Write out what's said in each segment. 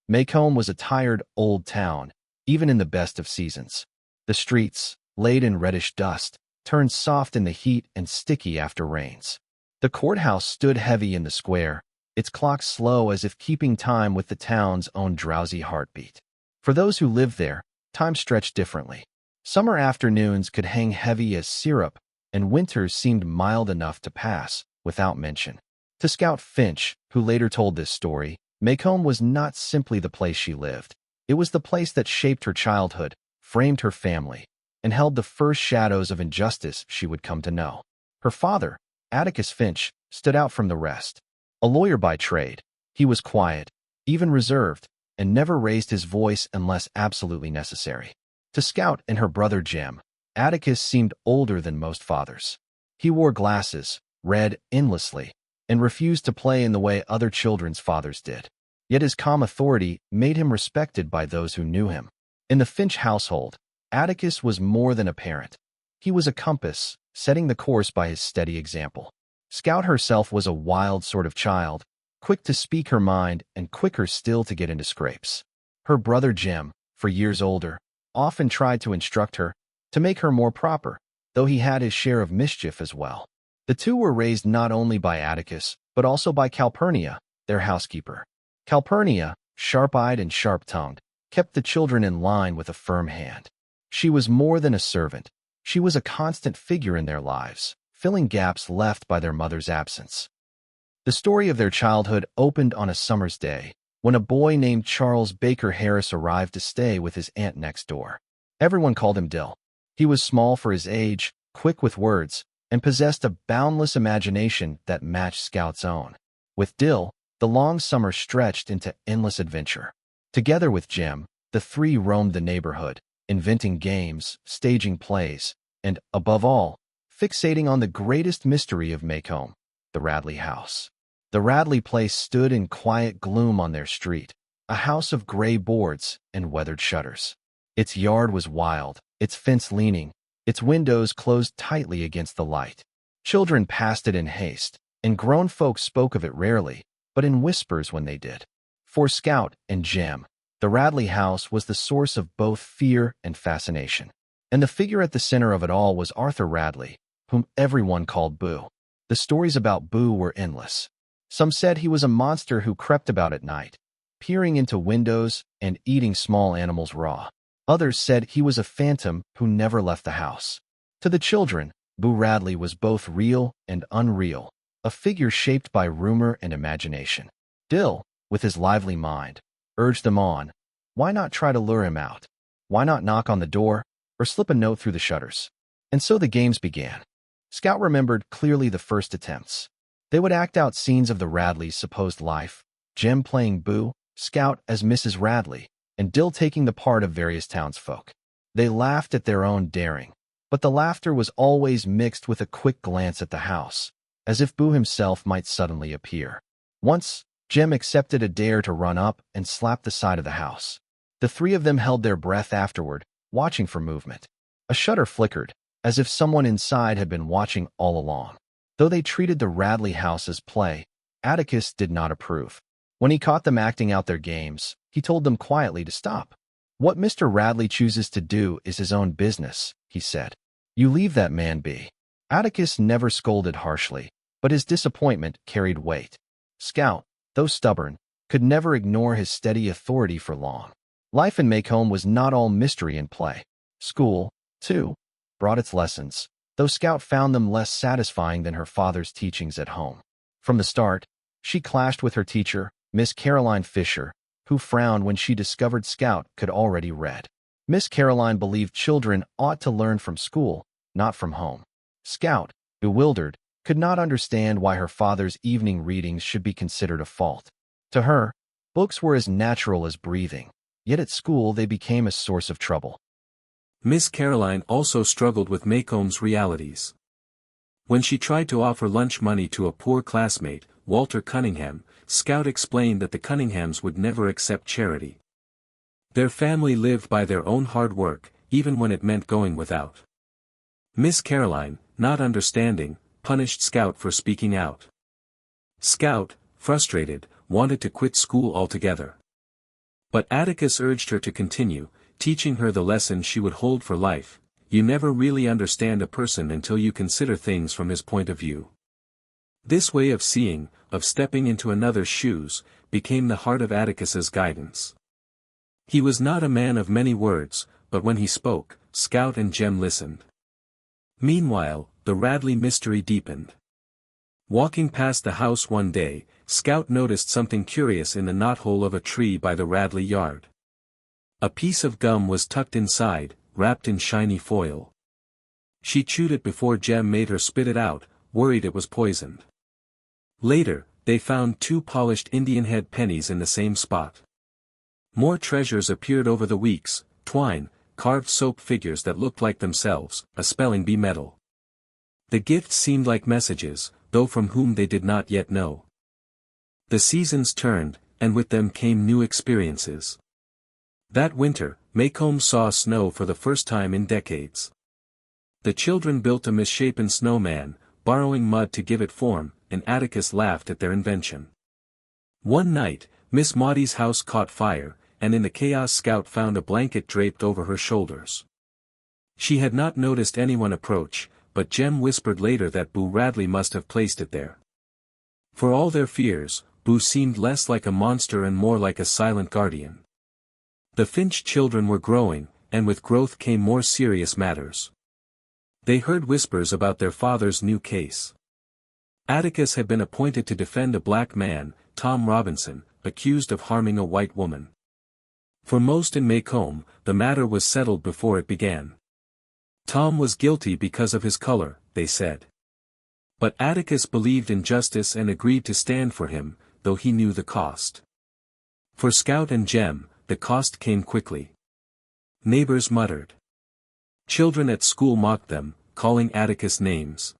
Maycomb was a tired, old town, even in the best of seasons. The streets, laid in reddish dust, turned soft in the heat and sticky after rains. The courthouse stood heavy in the square, its clock slow as if keeping time with the town's own drowsy heartbeat. For those who lived there, time stretched differently. Summer afternoons could hang heavy as syrup, and winters seemed mild enough to pass without mention. To Scout Finch, who later told this story, Maycomb was not simply the place she lived. It was the place that shaped her childhood, framed her family, and held the first shadows of injustice she would come to know. Her father, Atticus Finch, stood out from the rest. A lawyer by trade, he was quiet, even reserved, and never raised his voice unless absolutely necessary. To Scout and her brother Jem, Atticus seemed older than most fathers. He wore glasses, read endlessly, and refused to play in the way other children's fathers did. Yet his calm authority made him respected by those who knew him. In the Finch household, Atticus was more than a parent. He was a compass, setting the course by his steady example. Scout herself was a wild sort of child, quick to speak her mind and quicker still to get into scrapes. Her brother Jem, for years older, often tried to instruct her, to make her more proper, though he had his share of mischief as well. The two were raised not only by Atticus, but also by Calpurnia, their housekeeper. Calpurnia, sharp-eyed and sharp-tongued, kept the children in line with a firm hand. She was more than a servant. She was a constant figure in their lives, filling gaps left by their mother's absence. The story of their childhood opened on a summer's day, when a boy named Charles Baker Harris arrived to stay with his aunt next door. Everyone called him Dill. He was small for his age, quick with words, and possessed a boundless imagination that matched Scout's own. With Dill, the long summer stretched into endless adventure. Together with Jem, the three roamed the neighborhood, inventing games, staging plays, and, above all, fixating on the greatest mystery of Maycomb, the Radley house. The Radley place stood in quiet gloom on their street, a house of gray boards and weathered shutters. Its yard was wild, its fence leaning, its windows closed tightly against the light. Children passed it in haste, and grown folks spoke of it rarely, but in whispers when they did. For Scout and Jem, the Radley house was the source of both fear and fascination. And the figure at the center of it all was Arthur Radley, whom everyone called Boo. The stories about Boo were endless. Some said he was a monster who crept about at night, peering into windows and eating small animals raw. Others said he was a phantom who never left the house. To the children, Boo Radley was both real and unreal, a figure shaped by rumor and imagination. Dill, with his lively mind, urged them on. Why not try to lure him out? Why not knock on the door or slip a note through the shutters? And so the games began. Scout remembered clearly the first attempts. They would act out scenes of the Radleys' supposed life, Jem playing Boo, Scout as Mrs. Radley, and Dill taking the part of various townsfolk. They laughed at their own daring, but the laughter was always mixed with a quick glance at the house, as if Boo himself might suddenly appear. Once, Jem accepted a dare to run up and slap the side of the house. The three of them held their breath afterward, watching for movement. A shutter flickered, as if someone inside had been watching all along. Though they treated the Radley house as play, Atticus did not approve. When he caught them acting out their games, he told them quietly to stop. "What Mr. Radley chooses to do is his own business," he said. "You leave that man be." Atticus never scolded harshly, but his disappointment carried weight. Scout, though stubborn, could never ignore his steady authority for long. Life in Maycomb was not all mystery and play. School, too, brought its lessons, though Scout found them less satisfying than her father's teachings at home. From the start, she clashed with her teacher, Miss Caroline Fisher, who frowned when she discovered Scout could already read. Miss Caroline believed children ought to learn from school, not from home. Scout, bewildered, could not understand why her father's evening readings should be considered a fault. To her, books were as natural as breathing, yet at school they became a source of trouble. Miss Caroline also struggled with Maycomb's realities. When she tried to offer lunch money to a poor classmate, Walter Cunningham, Scout explained that the Cunninghams would never accept charity. Their family lived by their own hard work, even when it meant going without. Miss Caroline, not understanding, punished Scout for speaking out. Scout, frustrated, wanted to quit school altogether. But Atticus urged her to continue, teaching her the lesson she would hold for life: you never really understand a person until you consider things from his point of view. This way of seeing, of stepping into another's shoes, became the heart of Atticus's guidance. He was not a man of many words, but when he spoke, Scout and Jem listened. Meanwhile, the Radley mystery deepened. Walking past the house one day, Scout noticed something curious in the knothole of a tree by the Radley yard. A piece of gum was tucked inside, wrapped in shiny foil. She chewed it before Jem made her spit it out, worried it was poisoned. Later, they found 2 polished Indian head pennies in the same spot. More treasures appeared over the weeks: twine, carved soap figures that looked like themselves, a spelling bee medal. The gifts seemed like messages, though from whom they did not yet know. The seasons turned, and with them came new experiences. That winter, Maycomb saw snow for the first time in decades. The children built a misshapen snowman, borrowing mud to give it form, and Atticus laughed at their invention. One night, Miss Maudie's house caught fire, and in the chaos Scout found a blanket draped over her shoulders. She had not noticed anyone approach, but Jem whispered later that Boo Radley must have placed it there. For all their fears, Boo seemed less like a monster and more like a silent guardian. The Finch children were growing, and with growth came more serious matters. They heard whispers about their father's new case. Atticus had been appointed to defend a black man, Tom Robinson, accused of harming a white woman. For most in Maycomb, the matter was settled before it began. Tom was guilty because of his color, they said. But Atticus believed in justice and agreed to stand for him, though he knew the cost. For Scout and Jem, the cost came quickly. Neighbors muttered. Children at school mocked them, calling Atticus names.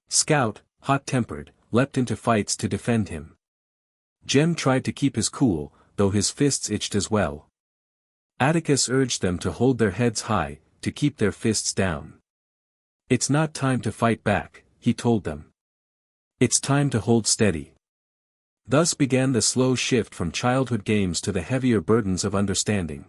Scout, hot-tempered, leapt into fights to defend him. Jem tried to keep his cool, though his fists itched as well. Atticus urged them to hold their heads high, to keep their fists down. It's not time to fight back, he told them. It's time to hold steady. Thus began the slow shift from childhood games to the heavier burdens of understanding.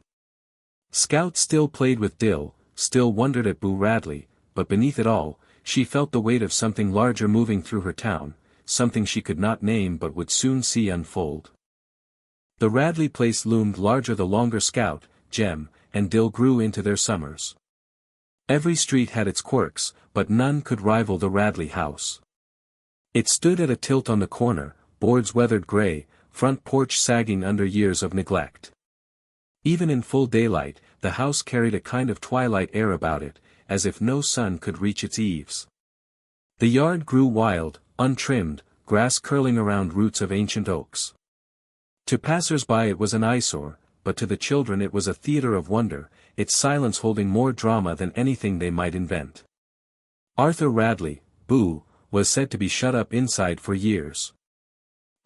Scout still played with Dill, still wondered at Boo Radley, but beneath it all, she felt the weight of something larger moving through her town, something she could not name but would soon see unfold. The Radley place loomed larger the longer Scout, Jem, and Dill grew into their summers. Every street had its quirks, but none could rival the Radley house. It stood at a tilt on the corner, boards weathered gray, front porch sagging under years of neglect. Even in full daylight, the house carried a kind of twilight air about it, as if no sun could reach its eaves. The yard grew wild, untrimmed, grass curling around roots of ancient oaks. To passers-by it was an eyesore, but to the children it was a theater of wonder, its silence holding more drama than anything they might invent. Arthur Radley, Boo, was said to be shut up inside for years.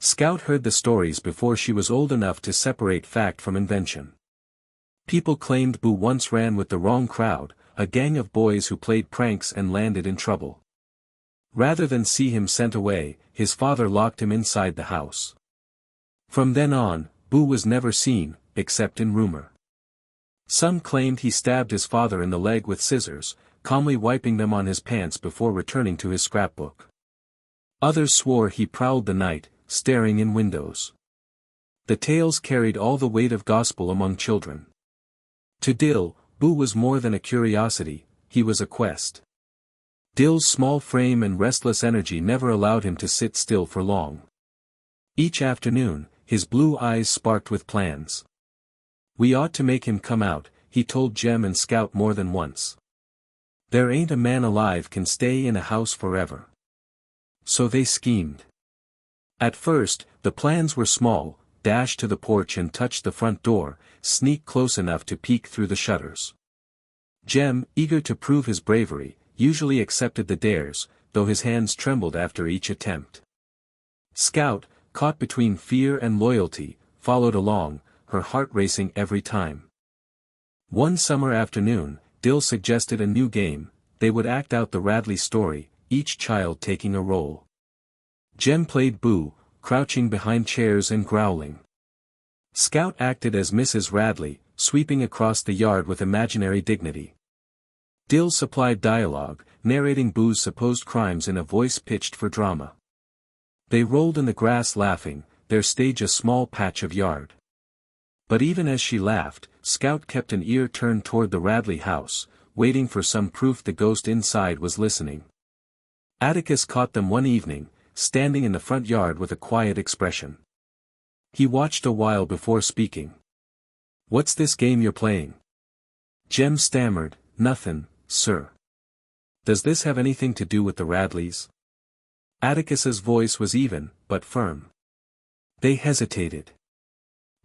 Scout heard the stories before she was old enough to separate fact from invention. People claimed Boo once ran with the wrong crowd, a gang of boys who played pranks and landed in trouble. Rather than see him sent away, his father locked him inside the house. From then on, Boo was never seen, except in rumor. Some claimed he stabbed his father in the leg with scissors, calmly wiping them on his pants before returning to his scrapbook. Others swore he prowled the night, staring in windows. The tales carried all the weight of gospel among children. To Dill, Boo was more than a curiosity, he was a quest. Dill's small frame and restless energy never allowed him to sit still for long. Each afternoon, his blue eyes sparked with plans. We ought to make him come out, he told Jem and Scout more than once. There ain't a man alive can stay in a house forever. So they schemed. At first, the plans were small: dash to the porch and touch the front door, sneak close enough to peek through the shutters. Jem, eager to prove his bravery, usually accepted the dares, though his hands trembled after each attempt. Scout, caught between fear and loyalty, followed along, her heart racing every time. One summer afternoon, Dill suggested a new game. They would act out the Radley story, each child taking a role. Jem played Boo, crouching behind chairs and growling. Scout acted as Mrs. Radley, sweeping across the yard with imaginary dignity. Dill supplied dialogue, narrating Boo's supposed crimes in a voice pitched for drama. They rolled in the grass laughing, their stage a small patch of yard. But even as she laughed, Scout kept an ear turned toward the Radley house, waiting for some proof the ghost inside was listening. Atticus caught them one evening, standing in the front yard with a quiet expression. He watched a while before speaking. "What's this game you're playing?" Jem stammered, "Nothin', sir." "Does this have anything to do with the Radleys?" Atticus's voice was even, but firm. They hesitated.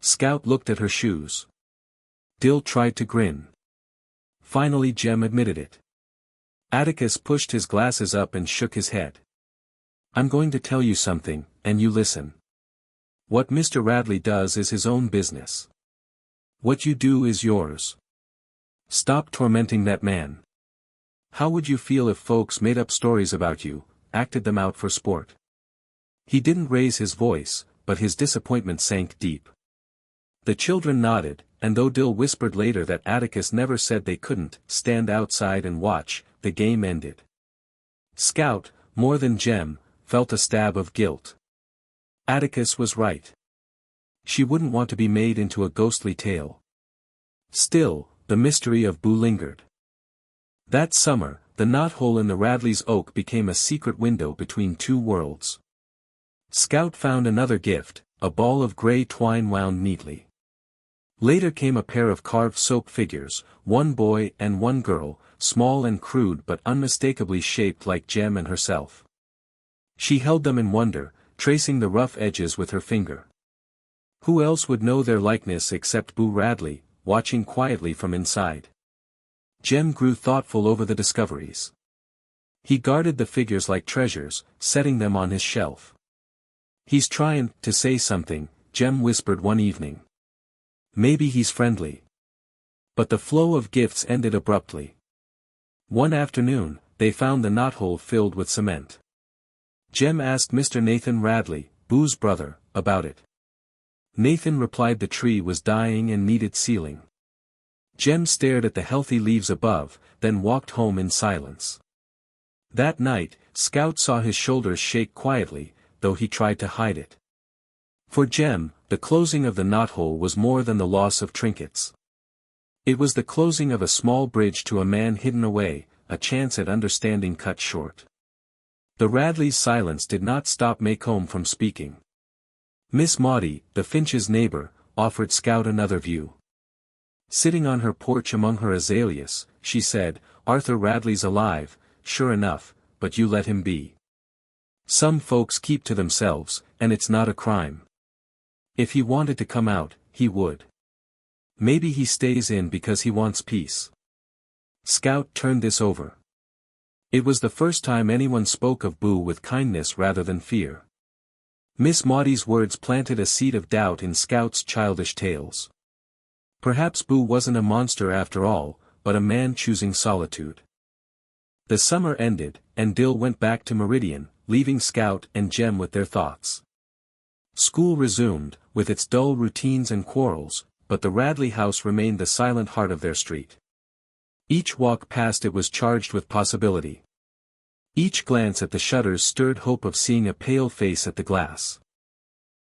Scout looked at her shoes. Dill tried to grin. Finally Jem admitted it. Atticus pushed his glasses up and shook his head. "I'm going to tell you something, and you listen. What Mr. Radley does is his own business. What you do is yours. Stop tormenting that man. How would you feel if folks made up stories about you, acted them out for sport?" He didn't raise his voice, but his disappointment sank deep. The children nodded, and though Dill whispered later that Atticus never said they couldn't stand outside and watch, the game ended. Scout, more than Jem, felt a stab of guilt. Atticus was right. She wouldn't want to be made into a ghostly tale. Still, the mystery of Boo lingered. That summer, the knothole in the Radleys' oak became a secret window between two worlds. Scout found another gift, a ball of gray twine wound neatly. Later came a pair of carved soap figures, one boy and one girl, small and crude but unmistakably shaped like Jem and herself. She held them in wonder, tracing the rough edges with her finger. Who else would know their likeness except Boo Radley, watching quietly from inside? Jem grew thoughtful over the discoveries. He guarded the figures like treasures, setting them on his shelf. "He's tryin' to say something," Jem whispered one evening. "Maybe he's friendly." But the flow of gifts ended abruptly. One afternoon, they found the knothole filled with cement. Jem asked Mr. Nathan Radley, Boo's brother, about it. Nathan replied the tree was dying and needed sealing. Jem stared at the healthy leaves above, then walked home in silence. That night, Scout saw his shoulders shake quietly, though he tried to hide it. For Jem, the closing of the knothole was more than the loss of trinkets. It was the closing of a small bridge to a man hidden away, a chance at understanding cut short. The Radleys' silence did not stop Maycomb from speaking. Miss Maudie, the Finch's neighbor, offered Scout another view. Sitting on her porch among her azaleas, she said, "Arthur Radley's alive, sure enough, but you let him be. Some folks keep to themselves, and it's not a crime. If he wanted to come out, he would. Maybe he stays in because he wants peace." Scout turned this over. It was the first time anyone spoke of Boo with kindness rather than fear. Miss Maudie's words planted a seed of doubt in Scout's childish tales. Perhaps Boo wasn't a monster after all, but a man choosing solitude. The summer ended, and Dill went back to Meridian, leaving Scout and Jem with their thoughts. School resumed, with its dull routines and quarrels, but the Radley house remained the silent heart of their street. Each walk past it was charged with possibility. Each glance at the shutters stirred hope of seeing a pale face at the glass.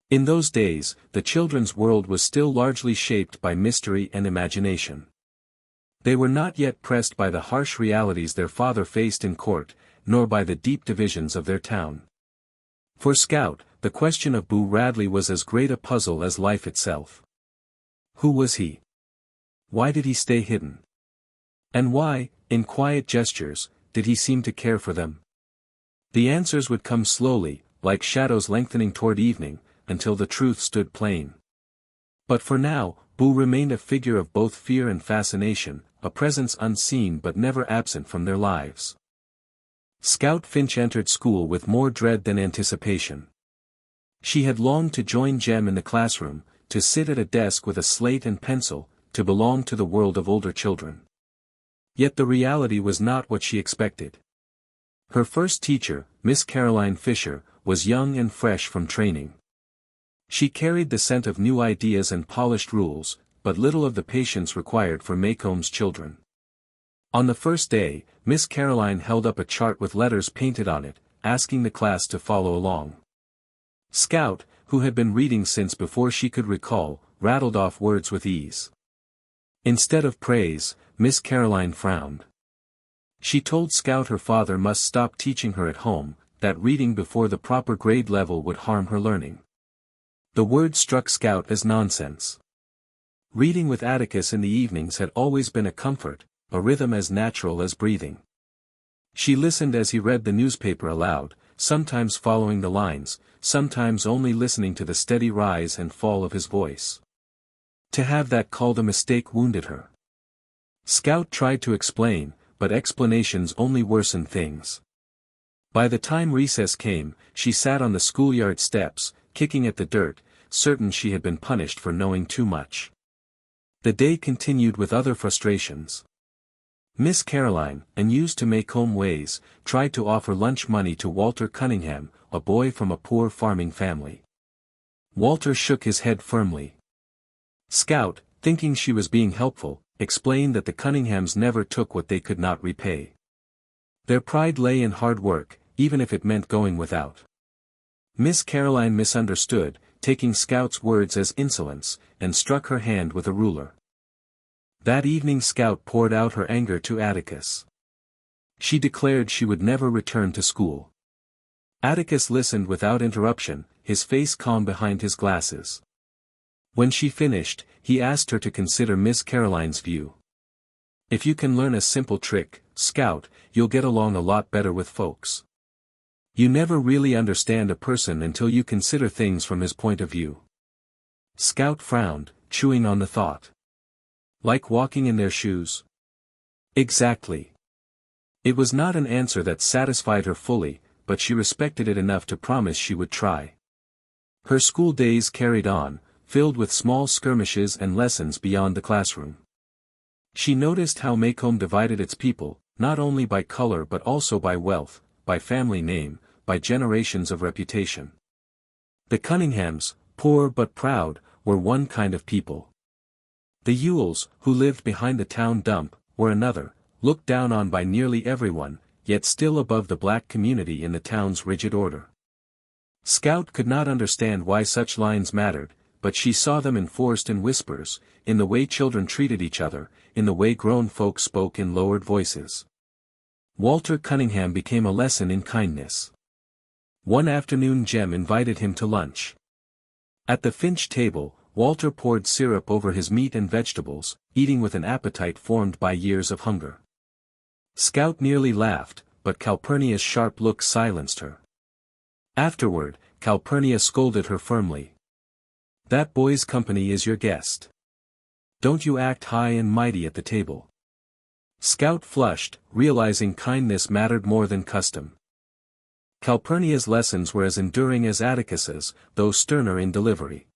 In those days, the children's world was still largely shaped by mystery and imagination. They were not yet pressed by the harsh realities their father faced in court, nor by the deep divisions of their town. For Scout, the question of Boo Radley was as great a puzzle as life itself. Who was he? Why did he stay hidden? And why, in quiet gestures, did he seem to care for them? The answers would come slowly, like shadows lengthening toward evening, until the truth stood plain. But for now, Boo remained a figure of both fear and fascination, a presence unseen but never absent from their lives. Scout Finch entered school with more dread than anticipation. She had longed to join Jem in the classroom, to sit at a desk with a slate and pencil, to belong to the world of older children. Yet the reality was not what she expected. Her first teacher, Miss Caroline Fisher, was young and fresh from training. She carried the scent of new ideas and polished rules, but little of the patience required for Maycomb's children. On the first day, Miss Caroline held up a chart with letters painted on it, asking the class to follow along. Scout, who had been reading since before she could recall, rattled off words with ease. Instead of praise, Miss Caroline frowned. She told Scout her father must stop teaching her at home, that reading before the proper grade level would harm her learning. The word struck Scout as nonsense. Reading with Atticus in the evenings had always been a comfort, a rhythm as natural as breathing. She listened as he read the newspaper aloud, sometimes following the lines, sometimes only listening to the steady rise and fall of his voice. To have that called a mistake wounded her. Scout tried to explain, but explanations only worsened things. By the time recess came, she sat on the schoolyard steps, kicking at the dirt, certain she had been punished for knowing too much. The day continued with other frustrations. Miss Caroline, unused to Maycomb ways, tried to offer lunch money to Walter Cunningham, a boy from a poor farming family. Walter shook his head firmly. Scout, thinking she was being helpful, explained that the Cunninghams never took what they could not repay. Their pride lay in hard work, even if it meant going without. Miss Caroline misunderstood, taking Scout's words as insolence, and struck her hand with a ruler. That evening Scout poured out her anger to Atticus. She declared she would never return to school. Atticus listened without interruption, his face calm behind his glasses. When she finished, he asked her to consider Miss Caroline's view. If you can learn a simple trick, Scout, you'll get along a lot better with folks. You never really understand a person until you consider things from his point of view. Scout frowned, chewing on the thought. Like walking in their shoes? Exactly. It was not an answer that satisfied her fully, but she respected it enough to promise she would try. Her school days carried on, filled with small skirmishes and lessons beyond the classroom. She noticed how Maycomb divided its people, not only by color but also by wealth, by family name, by generations of reputation. The Cunninghams, poor but proud, were one kind of people. The Ewells, who lived behind the town dump, were another, looked down on by nearly everyone, yet still above the black community in the town's rigid order. Scout could not understand why such lines mattered, but she saw them enforced in whispers, in the way children treated each other, in the way grown folk spoke in lowered voices. Walter Cunningham became a lesson in kindness. One afternoon Jem invited him to lunch. At the Finch table, Walter poured syrup over his meat and vegetables, eating with an appetite formed by years of hunger. Scout nearly laughed, but Calpurnia's sharp look silenced her. Afterward, Calpurnia scolded her firmly. That boy's company is your guest. Don't you act high and mighty at the table. Scout flushed, realizing kindness mattered more than custom. Calpurnia's lessons were as enduring as Atticus's, though sterner in delivery.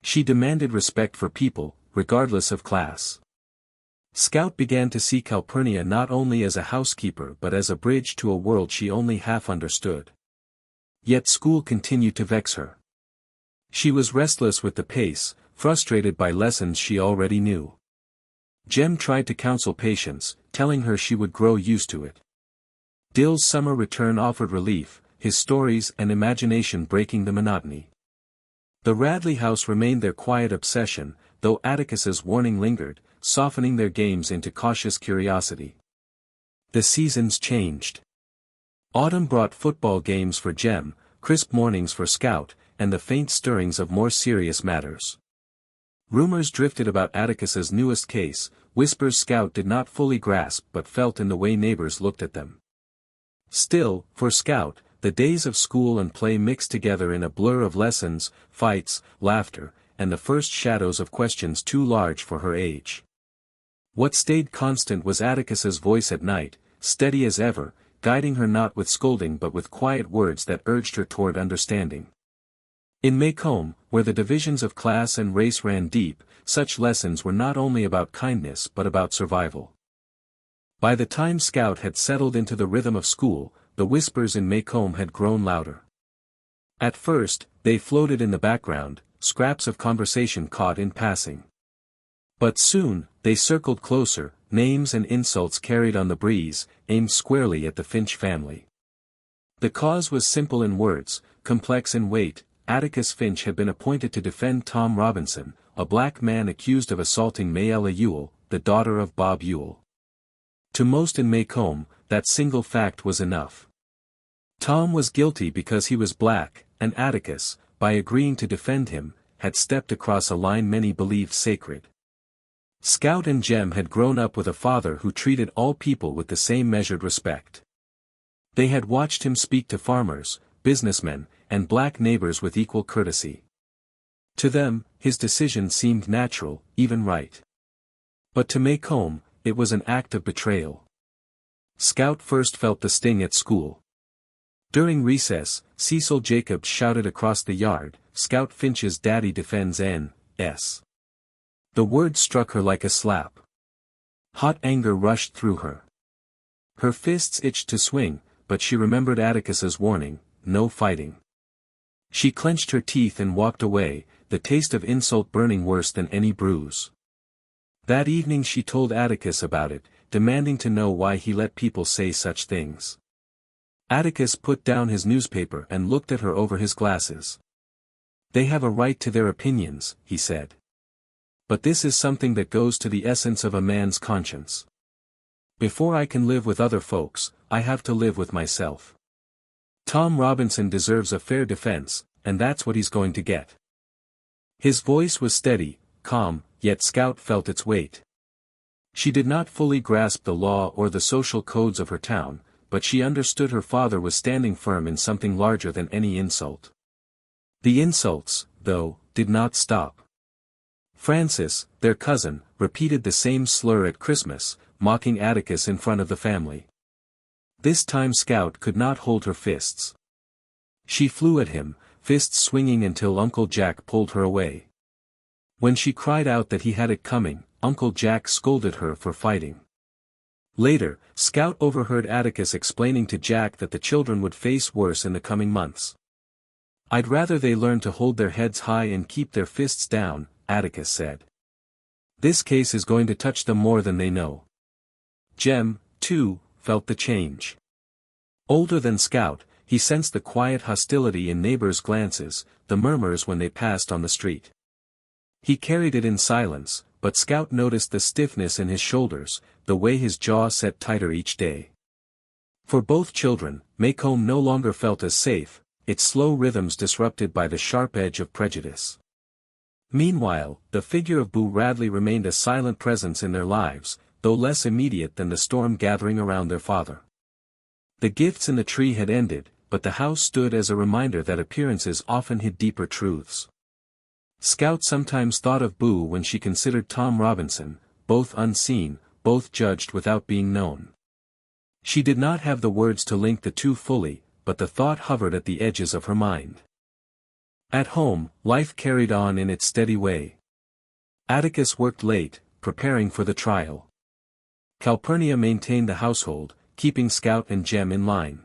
She demanded respect for people, regardless of class. Scout began to see Calpurnia not only as a housekeeper but as a bridge to a world she only half understood. Yet school continued to vex her. She was restless with the pace, frustrated by lessons she already knew. Jem tried to counsel patience, telling her she would grow used to it. Dill's summer return offered relief, his stories and imagination breaking the monotony. The Radley house remained their quiet obsession, though Atticus's warning lingered, softening their games into cautious curiosity. The seasons changed. Autumn brought football games for Jem, crisp mornings for Scout, and the faint stirrings of more serious matters. Rumors drifted about Atticus's newest case, whispers Scout did not fully grasp but felt in the way neighbors looked at them. Still, for Scout, the days of school and play mixed together in a blur of lessons, fights, laughter, and the first shadows of questions too large for her age. What stayed constant was Atticus's voice at night, steady as ever, guiding her not with scolding but with quiet words that urged her toward understanding. In Maycomb, where the divisions of class and race ran deep, such lessons were not only about kindness but about survival. By the time Scout had settled into the rhythm of school, the whispers in Maycomb had grown louder. At first, they floated in the background, scraps of conversation caught in passing. But soon, they circled closer, names and insults carried on the breeze, aimed squarely at the Finch family. The cause was simple in words, complex in weight. Atticus Finch had been appointed to defend Tom Robinson, a black man accused of assaulting Mayella Ewell, the daughter of Bob Ewell. To most in Maycomb, that single fact was enough. Tom was guilty because he was black, and Atticus, by agreeing to defend him, had stepped across a line many believed sacred. Scout and Jem had grown up with a father who treated all people with the same measured respect. They had watched him speak to farmers, businessmen, and black neighbors with equal courtesy. To them, his decision seemed natural, even right. But to Maycomb, it was an act of betrayal. Scout first felt the sting at school. During recess, Cecil Jacobs shouted across the yard, "Scout Finch's daddy defends N.S." The word struck her like a slap. Hot anger rushed through her. Her fists itched to swing, but she remembered Atticus's warning, no fighting. She clenched her teeth and walked away, the taste of insult burning worse than any bruise. That evening she told Atticus about it, demanding to know why he let people say such things. Atticus put down his newspaper and looked at her over his glasses. "They have a right to their opinions," he said. "But this is something that goes to the essence of a man's conscience. Before I can live with other folks, I have to live with myself. Tom Robinson deserves a fair defense, and that's what he's going to get." His voice was steady, calm, yet Scout felt its weight. She did not fully grasp the law or the social codes of her town, but she understood her father was standing firm in something larger than any insult. The insults, though, did not stop. Francis, their cousin, repeated the same slur at Christmas, mocking Atticus in front of the family. This time Scout could not hold her fists. She flew at him, fists swinging until Uncle Jack pulled her away. When she cried out that he had it coming, Uncle Jack scolded her for fighting. Later, Scout overheard Atticus explaining to Jack that the children would face worse in the coming months. "I'd rather they learn to hold their heads high and keep their fists down," Atticus said. "This case is going to touch them more than they know." Jem, too, felt the change. Older than Scout, he sensed the quiet hostility in neighbors' glances, the murmurs when they passed on the street. He carried it in silence, but Scout noticed the stiffness in his shoulders, the way his jaw set tighter each day. For both children, Maycomb no longer felt as safe, its slow rhythms disrupted by the sharp edge of prejudice. Meanwhile, the figure of Boo Radley remained a silent presence in their lives, though less immediate than the storm gathering around their father. The gifts in the tree had ended, but the house stood as a reminder that appearances often hid deeper truths. Scout sometimes thought of Boo when she considered Tom Robinson, both unseen, both judged without being known. She did not have the words to link the two fully, but the thought hovered at the edges of her mind. At home, life carried on in its steady way. Atticus worked late, preparing for the trial. Calpurnia maintained the household, keeping Scout and Jem in line.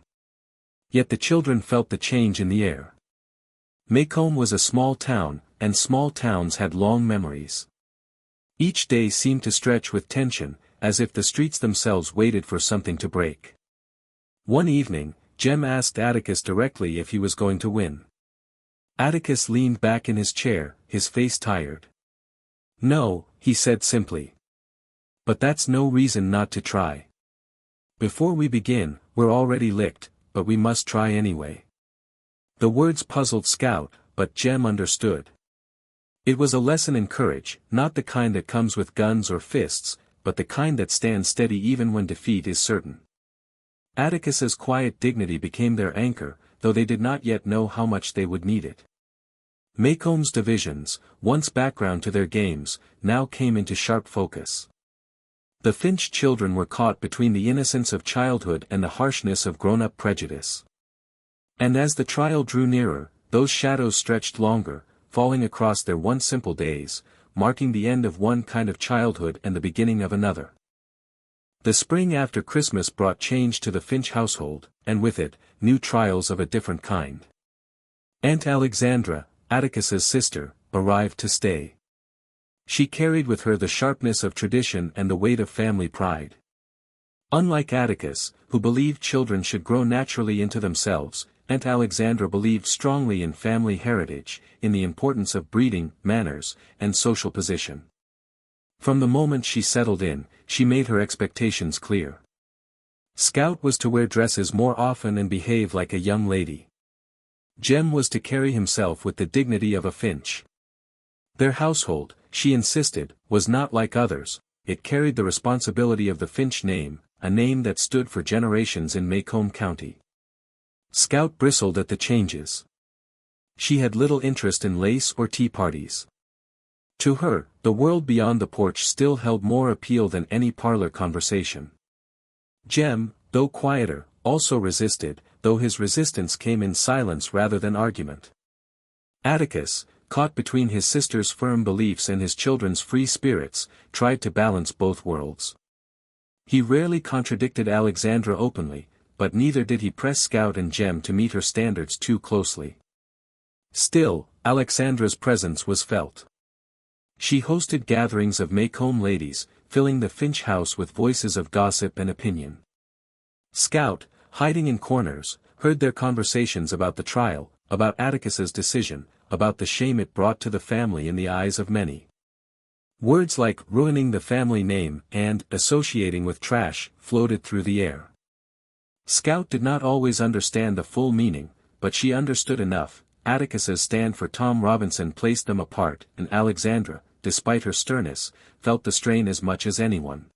Yet the children felt the change in the air. Maycomb was a small town, and small towns had long memories. Each day seemed to stretch with tension, as if the streets themselves waited for something to break. One evening, Jem asked Atticus directly if he was going to win. Atticus leaned back in his chair, his face tired. "No," he said simply. "But that's no reason not to try. Before we begin, we're already licked, but we must try anyway." The words puzzled Scout, but Jem understood. It was a lesson in courage, not the kind that comes with guns or fists, but the kind that stands steady even when defeat is certain. Atticus's quiet dignity became their anchor, though they did not yet know how much they would need it. Maycomb's divisions, once background to their games, now came into sharp focus. The Finch children were caught between the innocence of childhood and the harshness of grown-up prejudice. And as the trial drew nearer, those shadows stretched longer, falling across their once simple days, marking the end of one kind of childhood and the beginning of another. The spring after Christmas brought change to the Finch household, and with it, new trials of a different kind. Aunt Alexandra, Atticus's sister, arrived to stay. She carried with her the sharpness of tradition and the weight of family pride. Unlike Atticus, who believed children should grow naturally into themselves, Aunt Alexandra believed strongly in family heritage, in the importance of breeding, manners, and social position. From the moment she settled in, she made her expectations clear. Scout was to wear dresses more often and behave like a young lady. Jem was to carry himself with the dignity of a Finch. Their household, she insisted, was not like others, it carried the responsibility of the Finch name, a name that stood for generations in Macomb County. Scout bristled at the changes. She had little interest in lace or tea parties. To her, the world beyond the porch still held more appeal than any parlor conversation. Jem, though quieter, also resisted, though his resistance came in silence rather than argument. Atticus, caught between his sister's firm beliefs and his children's free spirits, tried to balance both worlds. He rarely contradicted Alexandra openly, but neither did he press Scout and Jem to meet her standards too closely. Still, Alexandra's presence was felt. She hosted gatherings of Macomb ladies, filling the Finch house with voices of gossip and opinion. Scout, hiding in corners, heard their conversations about the trial, about Atticus's decision, about the shame it brought to the family in the eyes of many. Words like ruining the family name and associating with trash floated through the air. Scout did not always understand the full meaning, but she understood enough. Atticus's stand for Tom Robinson placed them apart, and Alexandra, despite her sternness, felt the strain as much as anyone.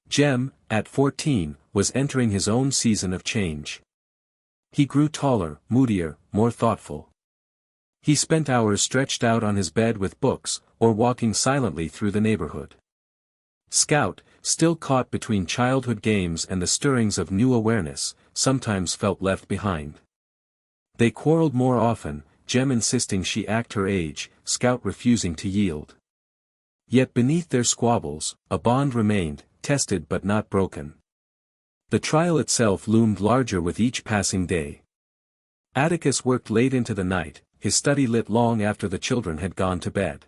Jem, at 14, was entering his own season of change. He grew taller, moodier, more thoughtful. He spent hours stretched out on his bed with books, or walking silently through the neighborhood. Scout, still caught between childhood games and the stirrings of new awareness, sometimes felt left behind. They quarreled more often, Jem insisting she act her age, Scout refusing to yield. Yet beneath their squabbles, a bond remained, tested but not broken. The trial itself loomed larger with each passing day. Atticus worked late into the night, his study lit long after the children had gone to bed.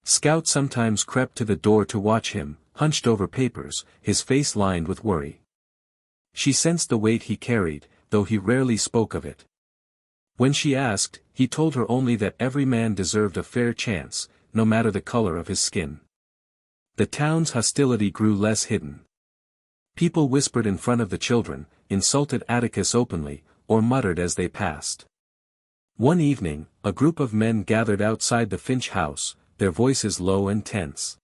Scout sometimes crept to the door to watch him, hunched over papers, his face lined with worry. She sensed the weight he carried, though he rarely spoke of it. When she asked, he told her only that every man deserved a fair chance, no matter the color of his skin. The town's hostility grew less hidden. People whispered in front of the children, insulted Atticus openly, or muttered as they passed. One evening, a group of men gathered outside the Finch house, their voices low and tense.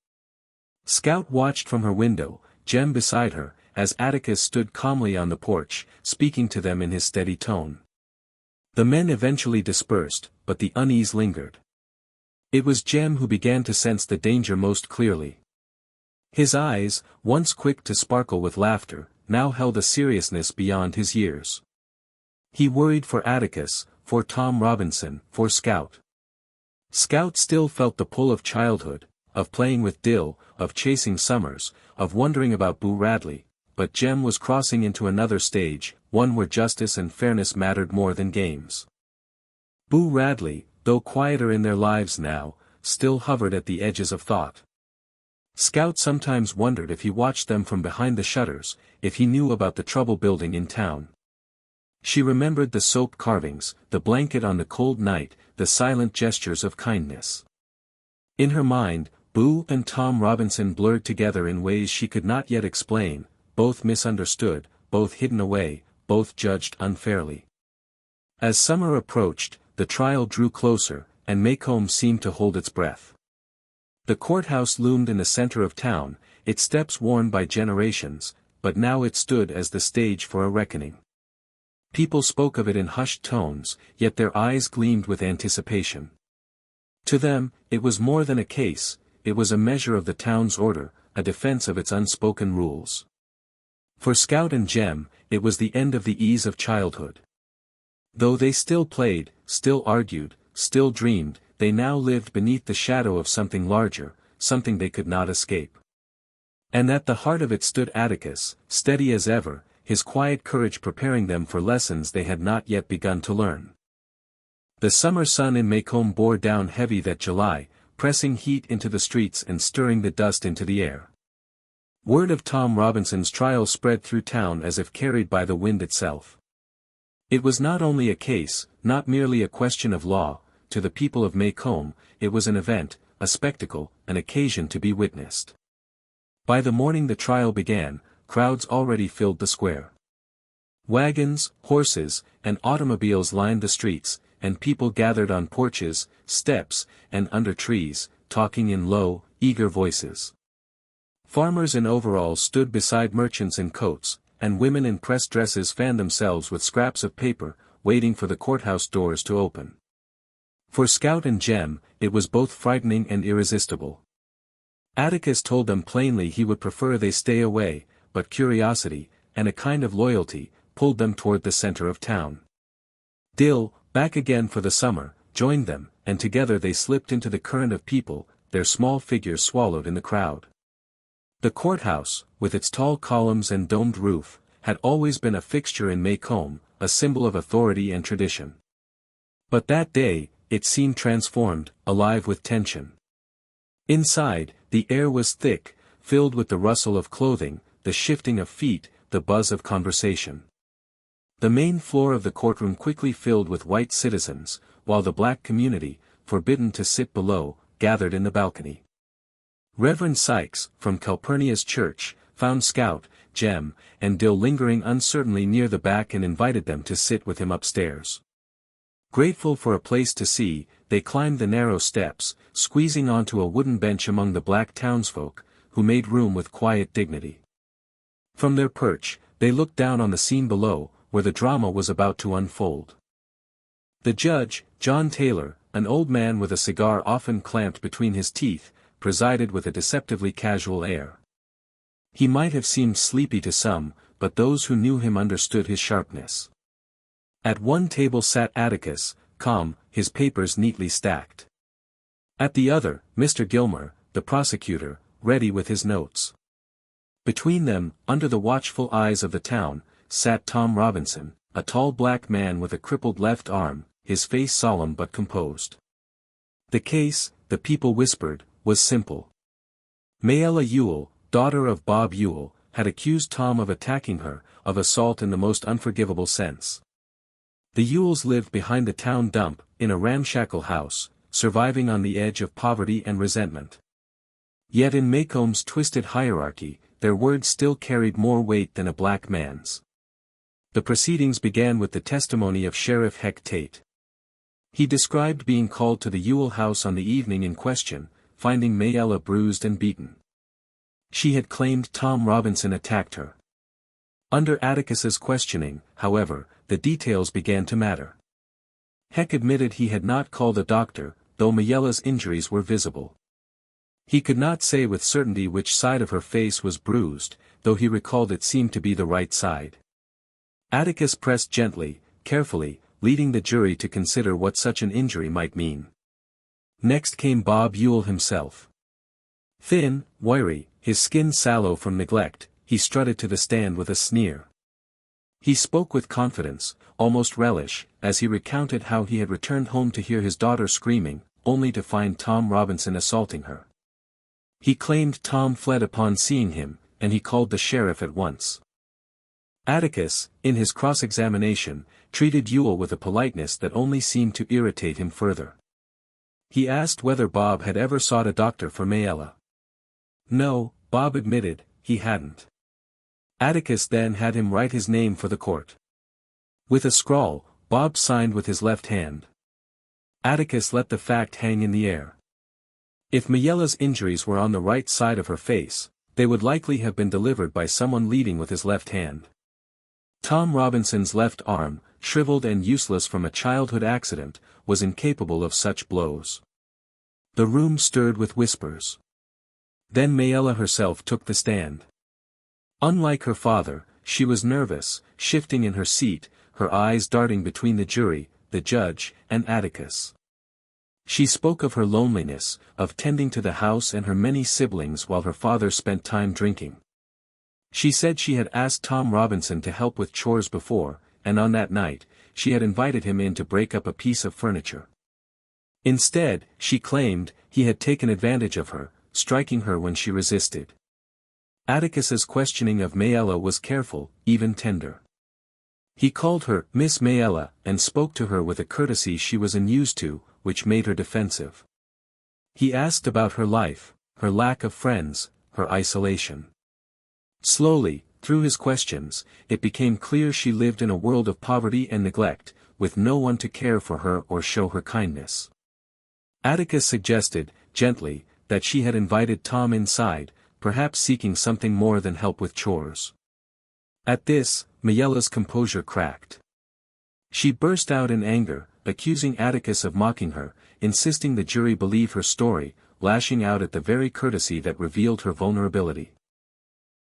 Scout watched from her window, Jem beside her, as Atticus stood calmly on the porch, speaking to them in his steady tone. The men eventually dispersed, but the unease lingered. It was Jem who began to sense the danger most clearly. His eyes, once quick to sparkle with laughter, now held a seriousness beyond his years. He worried for Atticus, for Tom Robinson, for Scout. Scout still felt the pull of childhood, of playing with Dill, of chasing summers, of wondering about Boo Radley, but Jem was crossing into another stage, one where justice and fairness mattered more than games. Boo Radley, though quieter in their lives now, still hovered at the edges of thought. Scout sometimes wondered if he watched them from behind the shutters, if he knew about the trouble building in town. She remembered the soap carvings, the blanket on the cold night, the silent gestures of kindness. In her mind, Boo and Tom Robinson blurred together in ways she could not yet explain, both misunderstood, both hidden away, both judged unfairly. As summer approached, the trial drew closer, and Macomb seemed to hold its breath. The courthouse loomed in the center of town, its steps worn by generations, but now it stood as the stage for a reckoning. People spoke of it in hushed tones, yet their eyes gleamed with anticipation. To them, it was more than a case, it was a measure of the town's order, a defense of its unspoken rules. For Scout and Jem, it was the end of the ease of childhood. Though they still played, still argued, still dreamed, they now lived beneath the shadow of something larger, something they could not escape. And at the heart of it stood Atticus, steady as ever, his quiet courage preparing them for lessons they had not yet begun to learn. The summer sun in Macomb bore down heavy that July, pressing heat into the streets and stirring the dust into the air. Word of Tom Robinson's trial spread through town as if carried by the wind itself. It was not only a case, not merely a question of law, to the people of Macomb, it was an event, a spectacle, an occasion to be witnessed. By the morning the trial began, crowds already filled the square. Wagons, horses, and automobiles lined the streets, and people gathered on porches, steps, and under trees, talking in low, eager voices. Farmers in overalls stood beside merchants in coats, and women in pressed dresses fanned themselves with scraps of paper, waiting for the courthouse doors to open. For Scout and Jem, it was both frightening and irresistible. Atticus told them plainly he would prefer they stay away, but curiosity, and a kind of loyalty, pulled them toward the center of town. Dill, back again for the summer, joined them, and together they slipped into the current of people, their small figures swallowed in the crowd. The courthouse, with its tall columns and domed roof, had always been a fixture in Macomb, a symbol of authority and tradition. But that day, it seemed transformed, alive with tension. Inside, the air was thick, filled with the rustle of clothing, the shifting of feet, the buzz of conversation. The main floor of the courtroom quickly filled with white citizens, while the black community, forbidden to sit below, gathered in the balcony. Reverend Sykes, from Calpurnia's church, found Scout, Jem, and Dill lingering uncertainly near the back and invited them to sit with him upstairs. Grateful for a place to see, they climbed the narrow steps, squeezing onto a wooden bench among the black townsfolk, who made room with quiet dignity. From their perch, they looked down on the scene below, where the drama was about to unfold. The judge, John Taylor, an old man with a cigar often clamped between his teeth, presided with a deceptively casual air. He might have seemed sleepy to some, but those who knew him understood his sharpness. At one table sat Atticus, calm, his papers neatly stacked. At the other, Mr. Gilmer, the prosecutor, ready with his notes. Between them, under the watchful eyes of the town, sat Tom Robinson, a tall black man with a crippled left arm, his face solemn but composed. The case, the people whispered, was simple. Mayella Ewell, daughter of Bob Ewell, had accused Tom of attacking her, of assault in the most unforgivable sense. The Ewells lived behind the town dump, in a ramshackle house, surviving on the edge of poverty and resentment. Yet in Macomb's twisted hierarchy, their words still carried more weight than a black man's. The proceedings began with the testimony of Sheriff Heck Tate. He described being called to the Ewell house on the evening in question, finding Mayella bruised and beaten. She had claimed Tom Robinson attacked her. Under Atticus's questioning, however, the details began to matter. Heck admitted he had not called a doctor, though Mayella's injuries were visible. He could not say with certainty which side of her face was bruised, though he recalled it seemed to be the right side. Atticus pressed gently, carefully, leading the jury to consider what such an injury might mean. Next came Bob Ewell himself. Thin, wiry, his skin sallow from neglect, he strutted to the stand with a sneer. He spoke with confidence, almost relish, as he recounted how he had returned home to hear his daughter screaming, only to find Tom Robinson assaulting her. He claimed Tom fled upon seeing him, and he called the sheriff at once. Atticus, in his cross-examination, treated Ewell with a politeness that only seemed to irritate him further. He asked whether Bob had ever sought a doctor for Mayella. No, Bob admitted, he hadn't. Atticus then had him write his name for the court. With a scrawl, Bob signed with his left hand. Atticus let the fact hang in the air. If Mayella's injuries were on the right side of her face, they would likely have been delivered by someone leading with his left hand. Tom Robinson's left arm, shriveled and useless from a childhood accident, was incapable of such blows. The room stirred with whispers. Then Mayella herself took the stand. Unlike her father, she was nervous, shifting in her seat, her eyes darting between the jury, the judge, and Atticus. She spoke of her loneliness, of tending to the house and her many siblings while her father spent time drinking. She said she had asked Tom Robinson to help with chores before, and on that night, she had invited him in to break up a piece of furniture. Instead, she claimed, he had taken advantage of her, striking her when she resisted. Atticus's questioning of Mayella was careful, even tender. He called her Miss Mayella and spoke to her with a courtesy she was unused to, which made her defensive. He asked about her life, her lack of friends, her isolation. Slowly, through his questions, it became clear she lived in a world of poverty and neglect, with no one to care for her or show her kindness. Atticus suggested, gently, that she had invited Tom inside, perhaps seeking something more than help with chores. At this, Mayella's composure cracked. She burst out in anger, accusing Atticus of mocking her, insisting the jury believe her story, lashing out at the very courtesy that revealed her vulnerability.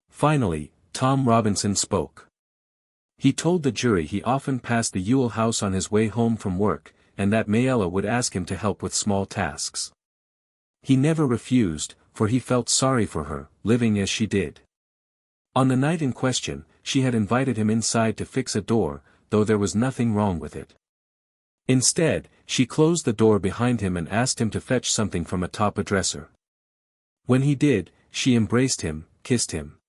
Finally, Tom Robinson spoke. He told the jury he often passed the Ewell house on his way home from work, and that Mayella would ask him to help with small tasks. He never refused, for he felt sorry for her, living as she did. On the night in question, she had invited him inside to fix a door, though there was nothing wrong with it. Instead, she closed the door behind him and asked him to fetch something from atop a dresser. When he did, she embraced him, kissed him.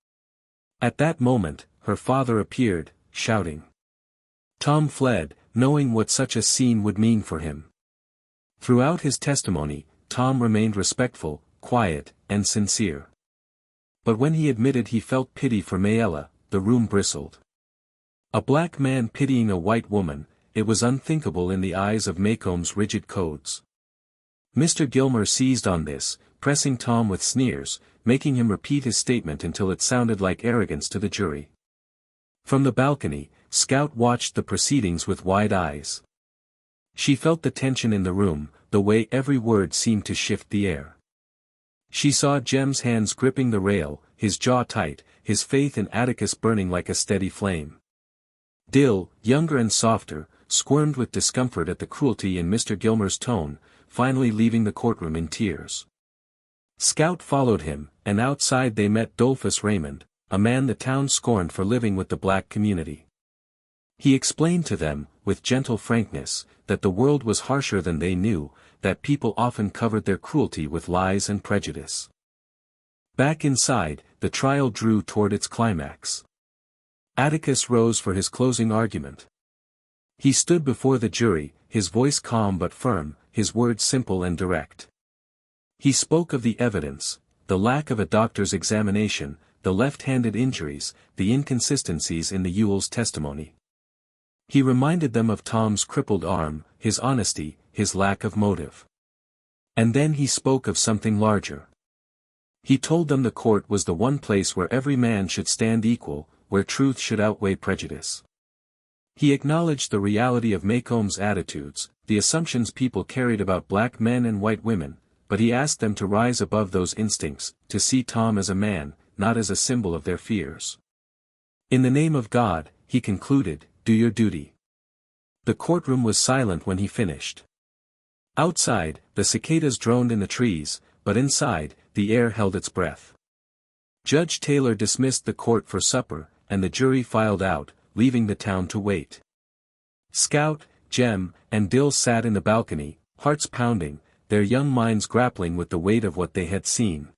At that moment, her father appeared, shouting. Tom fled, knowing what such a scene would mean for him. Throughout his testimony, Tom remained respectful, quiet, and sincere. But when he admitted he felt pity for Mayella, the room bristled. A black man pitying a white woman, it was unthinkable in the eyes of Maycomb's rigid codes. Mr. Gilmer seized on this, pressing Tom with sneers, making him repeat his statement until it sounded like arrogance to the jury. From the balcony, Scout watched the proceedings with wide eyes. She felt the tension in the room, the way every word seemed to shift the air. She saw Jem's hands gripping the rail, his jaw tight, his faith in Atticus burning like a steady flame. Dill, younger and softer, squirmed with discomfort at the cruelty in Mr. Gilmer's tone, finally leaving the courtroom in tears. Scout followed him, and outside they met Dolphus Raymond, a man the town scorned for living with the black community. He explained to them, with gentle frankness, that the world was harsher than they knew, that people often covered their cruelty with lies and prejudice. Back inside, the trial drew toward its climax. Atticus rose for his closing argument. He stood before the jury, his voice calm but firm, his words simple and direct. He spoke of the evidence, the lack of a doctor's examination, the left-handed injuries, the inconsistencies in the Ewell's testimony. He reminded them of Tom's crippled arm, his honesty, his lack of motive. And then he spoke of something larger. He told them the court was the one place where every man should stand equal, where truth should outweigh prejudice. He acknowledged the reality of Maycomb's attitudes, the assumptions people carried about black men and white women, but he asked them to rise above those instincts, to see Tom as a man, not as a symbol of their fears. In the name of God, he concluded, do your duty. The courtroom was silent when he finished. Outside, the cicadas droned in the trees, but inside, the air held its breath. Judge Taylor dismissed the court for supper, and the jury filed out, leaving the town to wait. Scout, Jem, and Dill sat in the balcony, hearts pounding, their young minds grappling with the weight of what they had seen.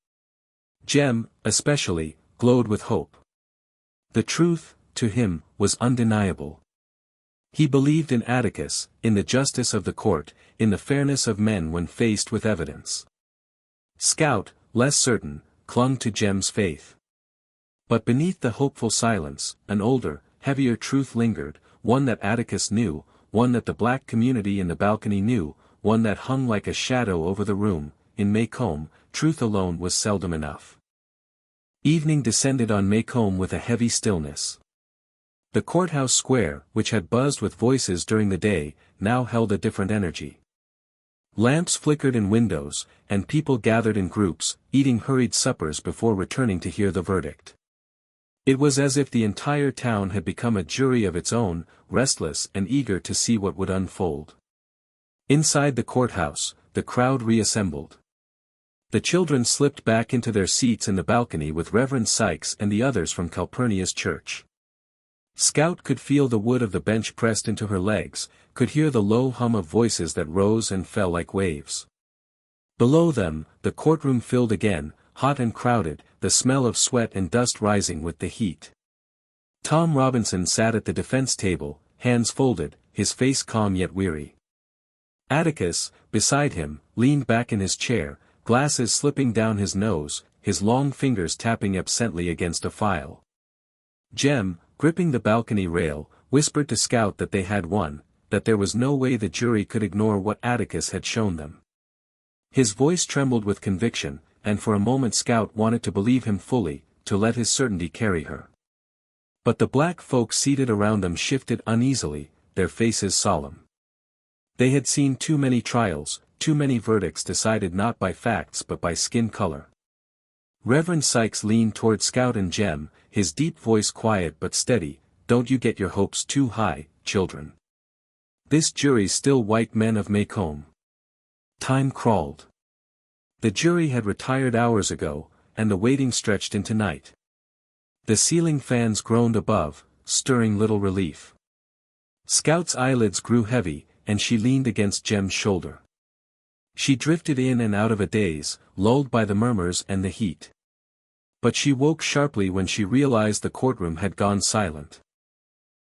Jem, especially, glowed with hope. The truth, to him, was undeniable. He believed in Atticus, in the justice of the court, in the fairness of men when faced with evidence. Scout, less certain, clung to Jem's faith. But beneath the hopeful silence, an older, heavier truth lingered, one that Atticus knew, one that the black community in the balcony knew, one that hung like a shadow over the room. In Maycomb, truth alone was seldom enough. Evening descended on Maycomb with a heavy stillness. The courthouse square, which had buzzed with voices during the day, now held a different energy. Lamps flickered in windows, and people gathered in groups, eating hurried suppers before returning to hear the verdict. It was as if the entire town had become a jury of its own, restless and eager to see what would unfold. Inside the courthouse, the crowd reassembled. The children slipped back into their seats in the balcony with Reverend Sykes and the others from Calpurnia's church. Scout could feel the wood of the bench pressed into her legs, could hear the low hum of voices that rose and fell like waves. Below them, the courtroom filled again, hot and crowded, the smell of sweat and dust rising with the heat. Tom Robinson sat at the defense table, hands folded, his face calm yet weary. Atticus, beside him, leaned back in his chair, glasses slipping down his nose, his long fingers tapping absently against a file. Jem, gripping the balcony rail, whispered to Scout that they had won, that there was no way the jury could ignore what Atticus had shown them. His voice trembled with conviction, and for a moment Scout wanted to believe him fully, to let his certainty carry her. But the black folk seated around them shifted uneasily, their faces solemn. They had seen too many trials, too many verdicts decided not by facts but by skin color. Reverend Sykes leaned toward Scout and Jem, his deep voice quiet but steady. "Don't you get your hopes too high, children. This jury's still white men of Macomb." Time crawled. The jury had retired hours ago, and the waiting stretched into night. The ceiling fans groaned above, stirring little relief. Scout's eyelids grew heavy, and she leaned against Jem's shoulder. She drifted in and out of a daze, lulled by the murmurs and the heat. But she woke sharply when she realized the courtroom had gone silent.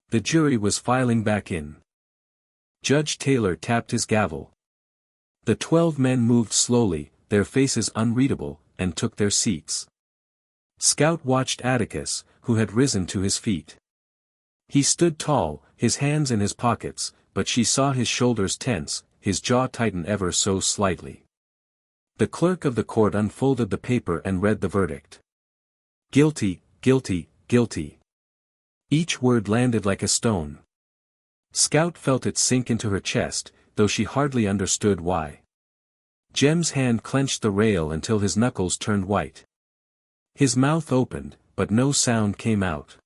The jury was filing back in. Judge Taylor tapped his gavel. The 12 men moved slowly, their faces unreadable, and took their seats. Scout watched Atticus, who had risen to his feet. He stood tall, his hands in his pockets, but she saw his shoulders tense, his jaw tighten ever so slightly. The clerk of the court unfolded the paper and read the verdict. "Guilty, guilty, guilty." Each word landed like a stone. Scout felt it sink into her chest, though she hardly understood why. Jem's hand clenched the rail until his knuckles turned white. His mouth opened, but no sound came out.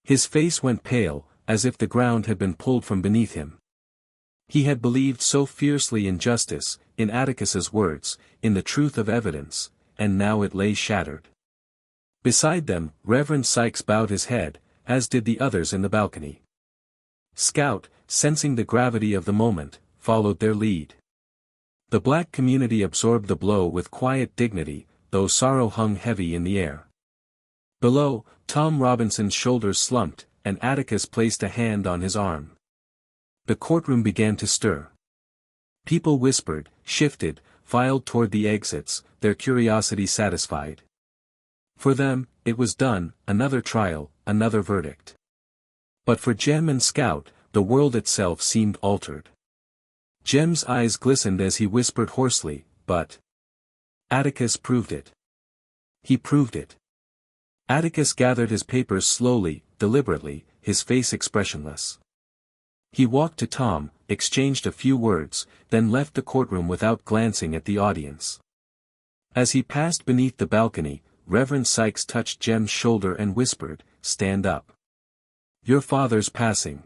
His face went pale, as if the ground had been pulled from beneath him. He had believed so fiercely in justice, in Atticus's words, in the truth of evidence, and now it lay shattered. Beside them, Reverend Sykes bowed his head, as did the others in the balcony. Scout, sensing the gravity of the moment, followed their lead. The black community absorbed the blow with quiet dignity, though sorrow hung heavy in the air. Below, Tom Robinson's shoulders slumped, and Atticus placed a hand on his arm. The courtroom began to stir. People whispered, shifted, filed toward the exits, their curiosity satisfied. For them, it was done, another trial, another verdict. But for Jem and Scout, the world itself seemed altered. Jem's eyes glistened as he whispered hoarsely, "But Atticus proved it. He proved it." Atticus gathered his papers slowly, deliberately, his face expressionless. He walked to Tom, exchanged a few words, then left the courtroom without glancing at the audience. As he passed beneath the balcony, Reverend Sykes touched Jem's shoulder and whispered, "Stand up. Your father's passing."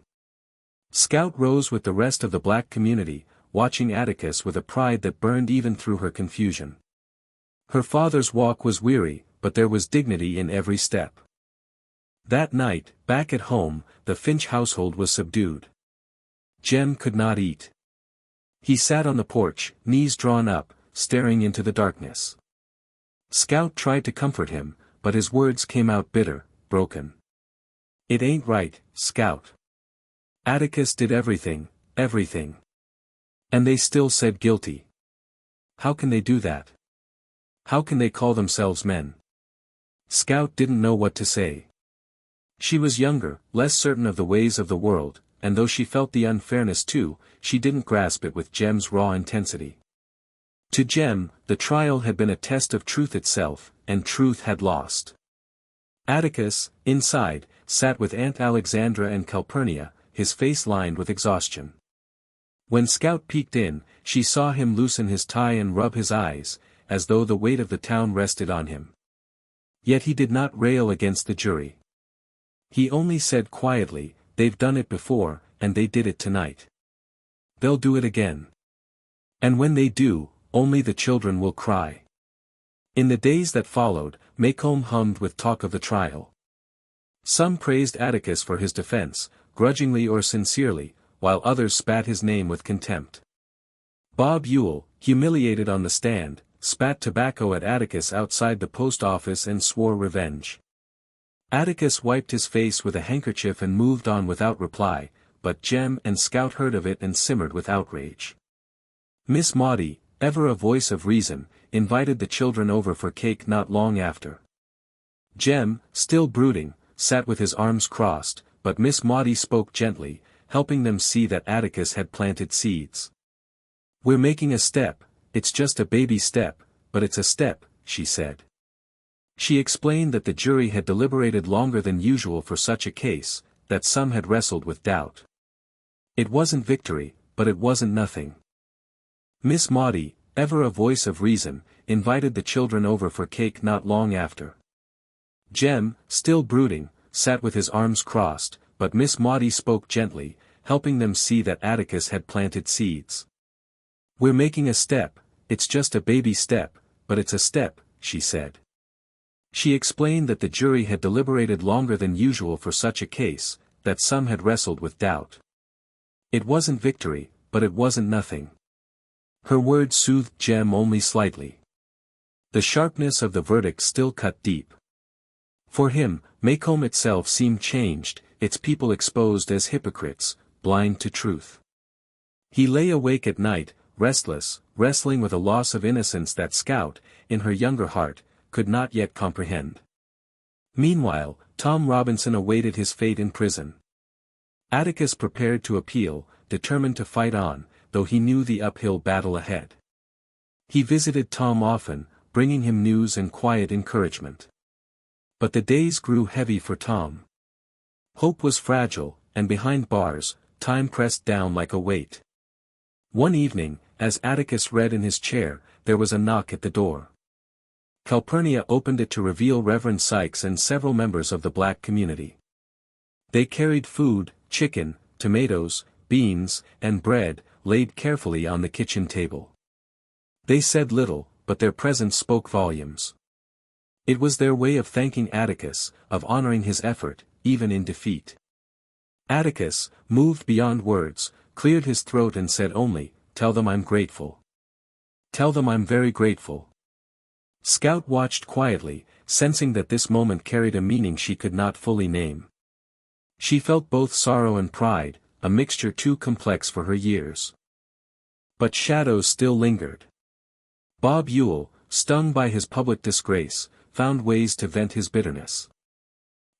Scout rose with the rest of the black community, watching Atticus with a pride that burned even through her confusion. Her father's walk was weary, but there was dignity in every step. That night, back at home, the Finch household was subdued. Jem could not eat. He sat on the porch, knees drawn up, staring into the darkness. Scout tried to comfort him, but his words came out bitter, broken. "It ain't right, Scout. Atticus did everything, everything. And they still said guilty. How can they do that? How can they call themselves men?" Scout didn't know what to say. She was younger, less certain of the ways of the world, and though she felt the unfairness too, she didn't grasp it with Jem's raw intensity. To Jem, the trial had been a test of truth itself, and truth had lost. Atticus, inside, sat with Aunt Alexandra and Calpurnia, his face lined with exhaustion. When Scout peeked in, she saw him loosen his tie and rub his eyes, as though the weight of the town rested on him. Yet he did not rail against the jury. He only said quietly, "They've done it before, and they did it tonight. They'll do it again. And when they do, only the children will cry." In the days that followed, Macomb hummed with talk of the trial. Some praised Atticus for his defense, grudgingly or sincerely, while others spat his name with contempt. Bob Ewell, humiliated on the stand, spat tobacco at Atticus outside the post office and swore revenge. Atticus wiped his face with a handkerchief and moved on without reply, but Jem and Scout heard of it and simmered with outrage. Miss Maudie, ever a voice of reason, invited the children over for cake not long after. Jem, still brooding, sat with his arms crossed, but Miss Maudie spoke gently, helping them see that Atticus had planted seeds. "We're making a step, it's just a baby step, but it's a step," she said. She explained that the jury had deliberated longer than usual for such a case, that some had wrestled with doubt. It wasn't victory, but it wasn't nothing. Miss Maudie, ever a voice of reason, invited the children over for cake not long after. Jem, still brooding, sat with his arms crossed, but Miss Maudie spoke gently, helping them see that Atticus had planted seeds. "We're making a step, it's just a baby step, but it's a step," she said. She explained that the jury had deliberated longer than usual for such a case, that some had wrestled with doubt. It wasn't victory, but it wasn't nothing. Her words soothed Jem only slightly. The sharpness of the verdict still cut deep. For him, Maycomb itself seemed changed, its people exposed as hypocrites, blind to truth. He lay awake at night, restless, wrestling with a loss of innocence that Scout, in her younger heart, could not yet comprehend. Meanwhile, Tom Robinson awaited his fate in prison. Atticus prepared to appeal, determined to fight on, though he knew the uphill battle ahead. He visited Tom often, bringing him news and quiet encouragement. But the days grew heavy for Tom. Hope was fragile, and behind bars, time pressed down like a weight. One evening, as Atticus read in his chair, there was a knock at the door. Calpurnia opened it to reveal Reverend Sykes and several members of the black community. They carried food, chicken, tomatoes, beans, and bread, laid carefully on the kitchen table. They said little, but their presence spoke volumes. It was their way of thanking Atticus, of honoring his effort, even in defeat. Atticus, moved beyond words, cleared his throat and said only, "Tell them I'm grateful. Tell them I'm very grateful." Scout watched quietly, sensing that this moment carried a meaning she could not fully name. She felt both sorrow and pride, a mixture too complex for her years. But shadows still lingered. Bob Ewell, stung by his public disgrace, found ways to vent his bitterness.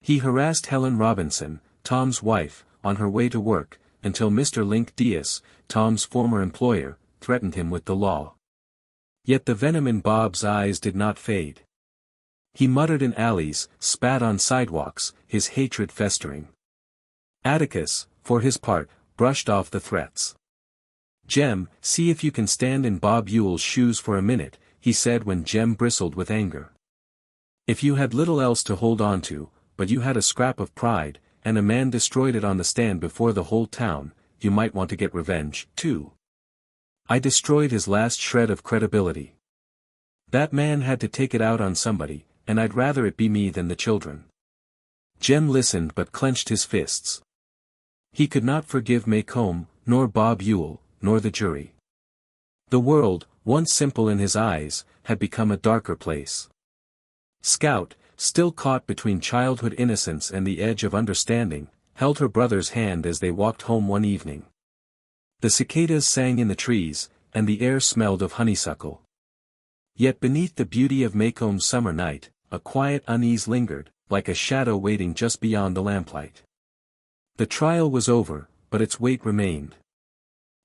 He harassed Helen Robinson, Tom's wife, on her way to work, until Mr. Link Diaz, Tom's former employer, threatened him with the law. Yet the venom in Bob's eyes did not fade. He muttered in alleys, spat on sidewalks, his hatred festering. Atticus, for his part, brushed off the threats. "Jem, see if you can stand in Bob Ewell's shoes for a minute," he said when Jem bristled with anger. "If you had little else to hold on to, but you had a scrap of pride, and a man destroyed it on the stand before the whole town, you might want to get revenge, too. I destroyed his last shred of credibility. That man had to take it out on somebody, and I'd rather it be me than the children." Jem listened but clenched his fists. He could not forgive Maycomb, nor Bob Ewell, nor the jury. The world, once simple in his eyes, had become a darker place. Scout, still caught between childhood innocence and the edge of understanding, held her brother's hand as they walked home one evening. The cicadas sang in the trees, and the air smelled of honeysuckle. Yet beneath the beauty of Maycomb's summer night, a quiet unease lingered, like a shadow waiting just beyond the lamplight. The trial was over, but its weight remained.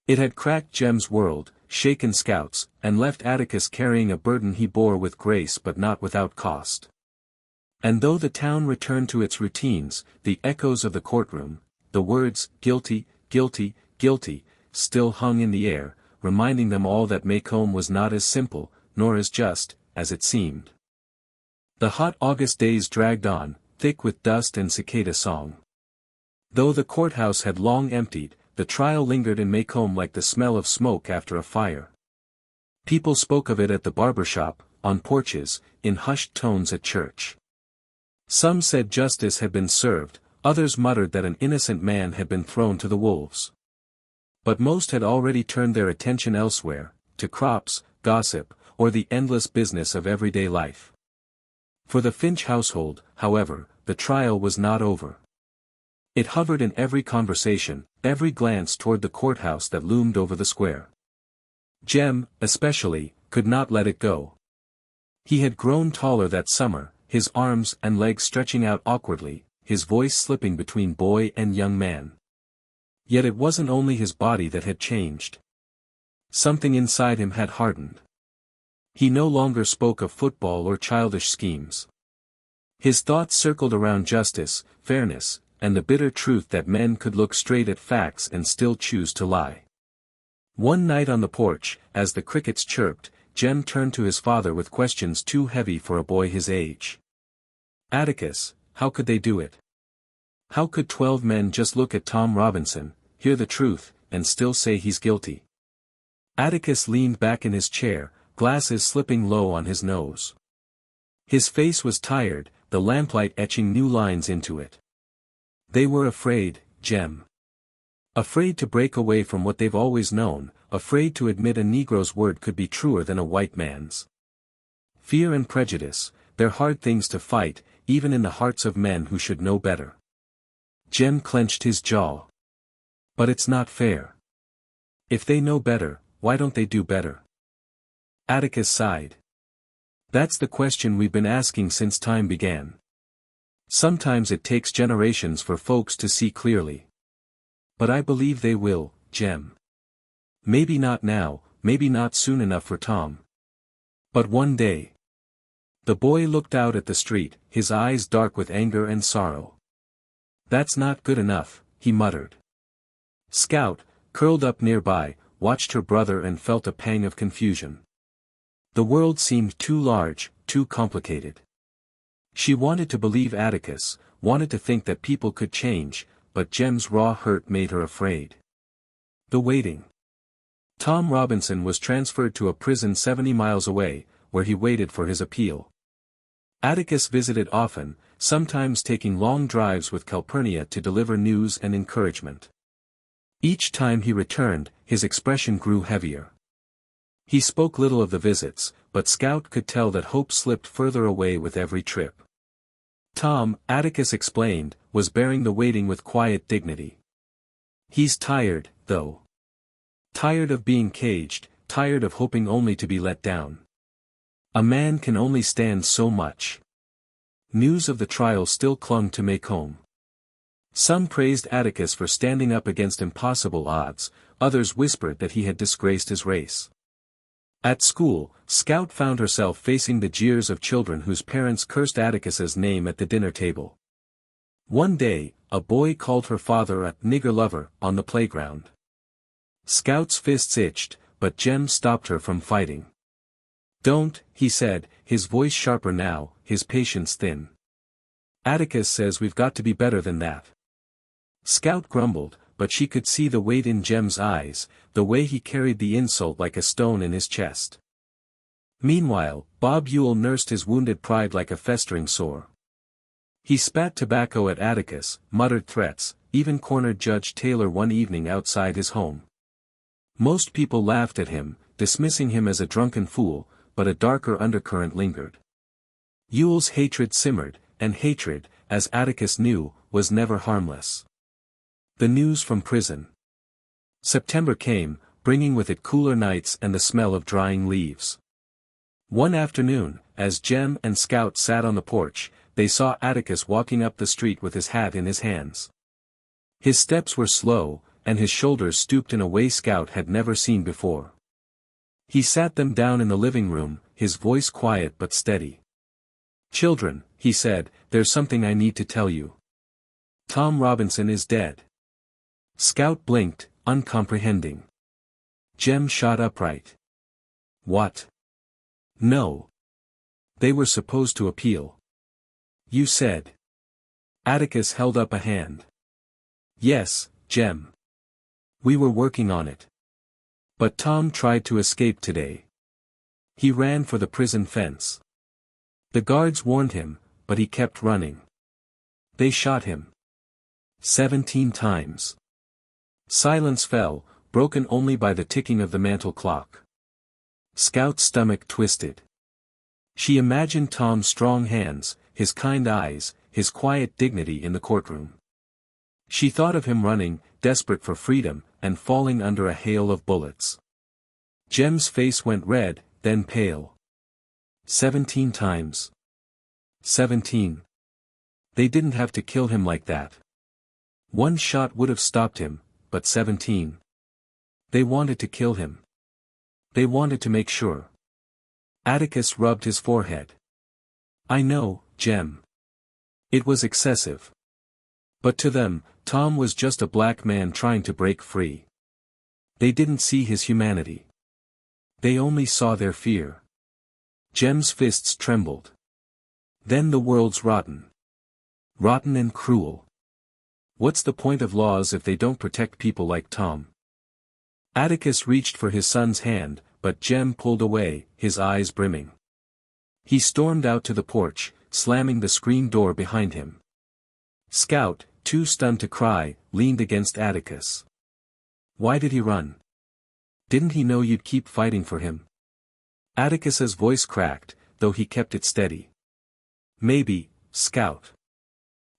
It had cracked Jem's world, shaken Scout's, and left Atticus carrying a burden he bore with grace but not without cost. And though the town returned to its routines, the echoes of the courtroom, the words, "Guilty, guilty, guilty," still hung in the air, reminding them all that Maycomb was not as simple, nor as just, as it seemed. The hot August days dragged on, thick with dust and cicada song. Though the courthouse had long emptied, the trial lingered in Maycomb like the smell of smoke after a fire. People spoke of it at the barber shop, on porches, in hushed tones at church. Some said justice had been served, others muttered that an innocent man had been thrown to the wolves. But most had already turned their attention elsewhere, to crops, gossip, or the endless business of everyday life. For the Finch household, however, the trial was not over. It hovered in every conversation, every glance toward the courthouse that loomed over the square. Jem, especially, could not let it go. He had grown taller that summer, his arms and legs stretching out awkwardly, his voice slipping between boy and young man. Yet it wasn't only his body that had changed. Something inside him had hardened. He no longer spoke of football or childish schemes. His thoughts circled around justice, fairness, and the bitter truth that men could look straight at facts and still choose to lie. One night on the porch, as the crickets chirped, Jem turned to his father with questions too heavy for a boy his age. "Atticus, how could they do it? How could 12 men just look at Tom Robinson, hear the truth, and still say he's guilty?" Atticus leaned back in his chair, glasses slipping low on his nose. His face was tired, the lamplight etching new lines into it. "They were afraid, Jem. Afraid to break away from what they've always known, afraid to admit a Negro's word could be truer than a white man's. Fear and prejudice, they're hard things to fight, even in the hearts of men who should know better." Jem clenched his jaw. "But it's not fair. If they know better, why don't they do better?" Atticus sighed. "That's the question we've been asking since time began. Sometimes it takes generations for folks to see clearly. But I believe they will, Jem. Maybe not now, maybe not soon enough for Tom. But one day." The boy looked out at the street, his eyes dark with anger and sorrow. "That's not good enough," he muttered. Scout, curled up nearby, watched her brother and felt a pang of confusion. The world seemed too large, too complicated. She wanted to believe Atticus, wanted to think that people could change, but Jem's raw hurt made her afraid. The waiting. Tom Robinson was transferred to a prison 70 miles away, where he waited for his appeal. Atticus visited often, sometimes taking long drives with Calpurnia to deliver news and encouragement. Each time he returned, his expression grew heavier. He spoke little of the visits, but Scout could tell that hope slipped further away with every trip. Tom, Atticus explained, was bearing the waiting with quiet dignity. "He's tired, though. Tired of being caged, tired of hoping only to be let down. A man can only stand so much." News of the trial still clung to Macomb. Some praised Atticus for standing up against impossible odds, others whispered that he had disgraced his race. At school, Scout found herself facing the jeers of children whose parents cursed Atticus's name at the dinner table. One day, a boy called her father a "nigger lover" on the playground. Scout's fists itched, but Jem stopped her from fighting. "Don't," he said, his voice sharper now, his patience thin. "Atticus says we've got to be better than that." Scout grumbled, but she could see the weight in Jem's eyes, the way he carried the insult like a stone in his chest. Meanwhile, Bob Ewell nursed his wounded pride like a festering sore. He spat tobacco at Atticus, muttered threats, even cornered Judge Taylor one evening outside his home. Most people laughed at him, dismissing him as a drunken fool, but a darker undercurrent lingered. Ewell's hatred simmered, and hatred, as Atticus knew, was never harmless. The news from prison. September came, bringing with it cooler nights and the smell of drying leaves. One afternoon, as Jem and Scout sat on the porch, they saw Atticus walking up the street with his hat in his hands. His steps were slow, and his shoulders stooped in a way Scout had never seen before. He sat them down in the living room, his voice quiet but steady. "Children," he said, "there's something I need to tell you. Tom Robinson is dead." Scout blinked, uncomprehending. Jem shot upright. "What? No. They were supposed to appeal. You said." Atticus held up a hand. "Yes, Jem. We were working on it. But Tom tried to escape today. He ran for the prison fence. The guards warned him, but he kept running. They shot him 17 times. Silence fell, broken only by the ticking of the mantel clock. Scout's stomach twisted. She imagined Tom's strong hands, his kind eyes, his quiet dignity in the courtroom. She thought of him running, desperate for freedom, and falling under a hail of bullets. Jem's face went red, then pale. 17 times. 17. They didn't have to kill him like that. One shot would have stopped him, but 17. They wanted to kill him. They wanted to make sure. Atticus rubbed his forehead. I know, Jem. It was excessive. But to them, Tom was just a black man trying to break free. They didn't see his humanity. They only saw their fear. Jem's fists trembled. Then the world's rotten. Rotten and cruel. What's the point of laws if they don't protect people like Tom? Atticus reached for his son's hand, but Jem pulled away, his eyes brimming. He stormed out to the porch, slamming the screen door behind him. Scout, too stunned to cry, leaned against Atticus. Why did he run? Didn't he know you'd keep fighting for him? Atticus's voice cracked, though he kept it steady. Maybe, Scout.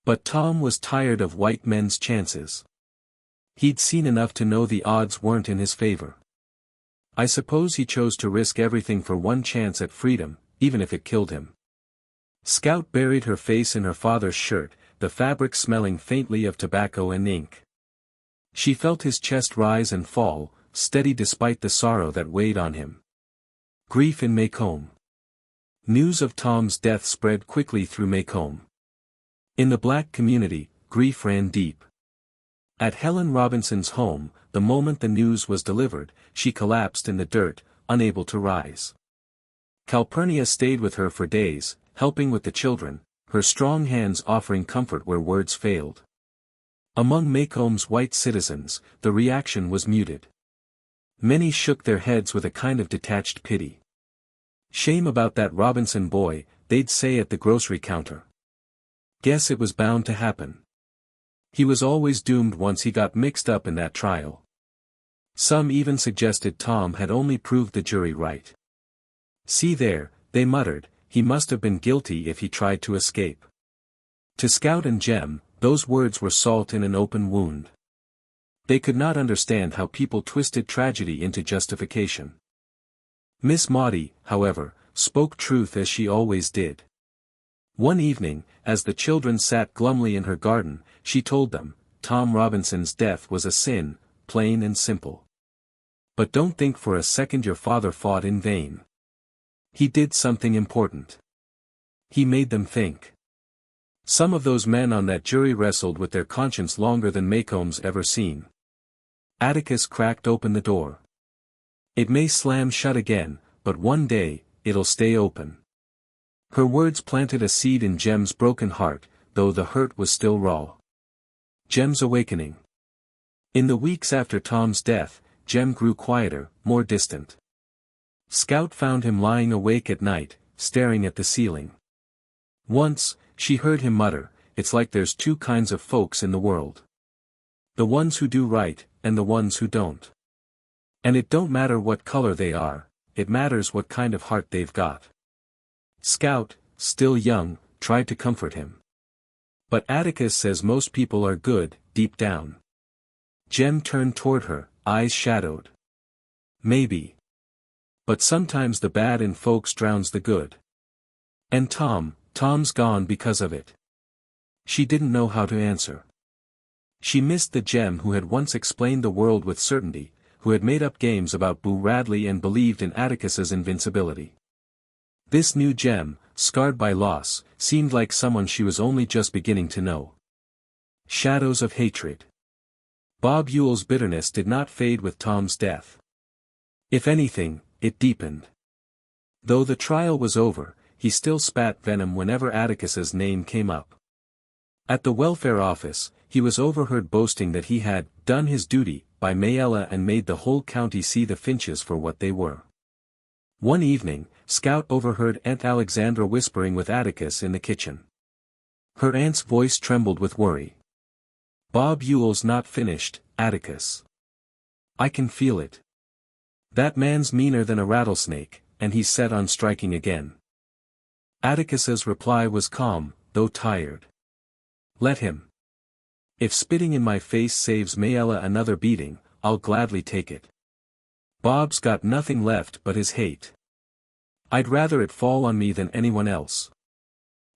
But Tom was tired of white men's chances. He'd seen enough to know the odds weren't in his favor. I suppose he chose to risk everything for one chance at freedom, even if it killed him. Scout buried her face in her father's shirt, the fabric smelling faintly of tobacco and ink. She felt his chest rise and fall, steady despite the sorrow that weighed on him. Grief in Maycomb. News of Tom's death spread quickly through Maycomb. In the black community, grief ran deep. At Helen Robinson's home, the moment the news was delivered, she collapsed in the dirt, unable to rise. Calpurnia stayed with her for days, helping with the children, her strong hands offering comfort where words failed. Among Maycomb's white citizens, the reaction was muted. Many shook their heads with a kind of detached pity. Shame about that Robinson boy, they'd say at the grocery counter. Guess it was bound to happen. He was always doomed once he got mixed up in that trial. Some even suggested Tom had only proved the jury right. See there, they muttered, he must have been guilty if he tried to escape. To Scout and Jem, those words were salt in an open wound. They could not understand how people twisted tragedy into justification. Miss Maudie, however, spoke truth as she always did. One evening, as the children sat glumly in her garden, she told them, Tom Robinson's death was a sin, plain and simple. But don't think for a second your father fought in vain. He did something important. He made them think. Some of those men on that jury wrestled with their conscience longer than Maycomb's ever seen. Atticus cracked open the door. It may slam shut again, but one day, it'll stay open. Her words planted a seed in Jem's broken heart, though the hurt was still raw. Jem's awakening. In the weeks after Tom's death, Jem grew quieter, more distant. Scout found him lying awake at night, staring at the ceiling. Once, she heard him mutter, it's like there's two kinds of folks in the world. The ones who do right, and the ones who don't. And it don't matter what color they are, it matters what kind of heart they've got. Scout, still young, tried to comfort him. But Atticus says most people are good, deep down. Jem turned toward her, eyes shadowed. Maybe. But sometimes the bad in folks drowns the good. And Tom's gone because of it. She didn't know how to answer. She missed the Jem who had once explained the world with certainty, who had made up games about Boo Radley and believed in Atticus's invincibility. This new Jem, scarred by loss, seemed like someone she was only just beginning to know. Shadows of hatred. Bob Ewell's bitterness did not fade with Tom's death. If anything, it deepened. Though the trial was over, he still spat venom whenever Atticus's name came up. At the welfare office, he was overheard boasting that he had done his duty by Mayella and made the whole county see the Finches for what they were. One evening, Scout overheard Aunt Alexandra whispering with Atticus in the kitchen. Her aunt's voice trembled with worry. Bob Ewell's not finished, Atticus. I can feel it. That man's meaner than a rattlesnake, and he's set on striking again. Atticus's reply was calm, though tired. Let him. If spitting in my face saves Mayella another beating, I'll gladly take it. Bob's got nothing left but his hate. I'd rather it fall on me than anyone else.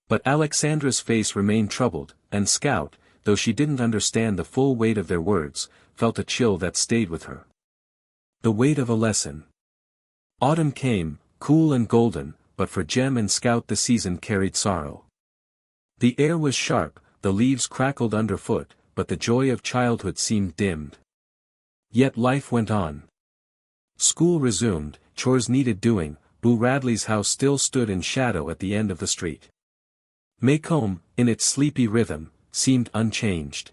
But Alexandra's face remained troubled, and Scout, though she didn't understand the full weight of their words, felt a chill that stayed with her. The weight of a lesson. Autumn came, cool and golden, but for Jem and Scout the season carried sorrow. The air was sharp, the leaves crackled underfoot, but the joy of childhood seemed dimmed. Yet life went on. School resumed, chores needed doing, Boo Radley's house still stood in shadow at the end of the street. Maycomb, in its sleepy rhythm, seemed unchanged.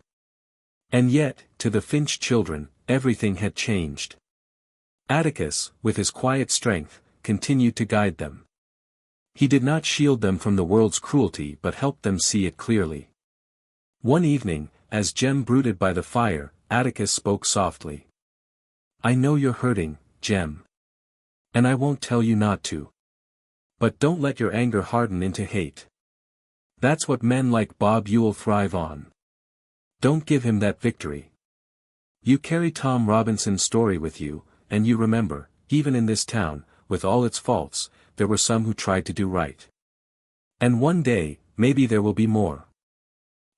And yet, to the Finch children, everything had changed. Atticus, with his quiet strength, continued to guide them. He did not shield them from the world's cruelty but helped them see it clearly. One evening, as Jem brooded by the fire, Atticus spoke softly. I know you're hurting, Jem. And I won't tell you not to. But don't let your anger harden into hate. That's what men like Bob Ewell thrive on. Don't give him that victory. You carry Tom Robinson's story with you, and you remember, even in this town, with all its faults, there were some who tried to do right. And one day, maybe there will be more.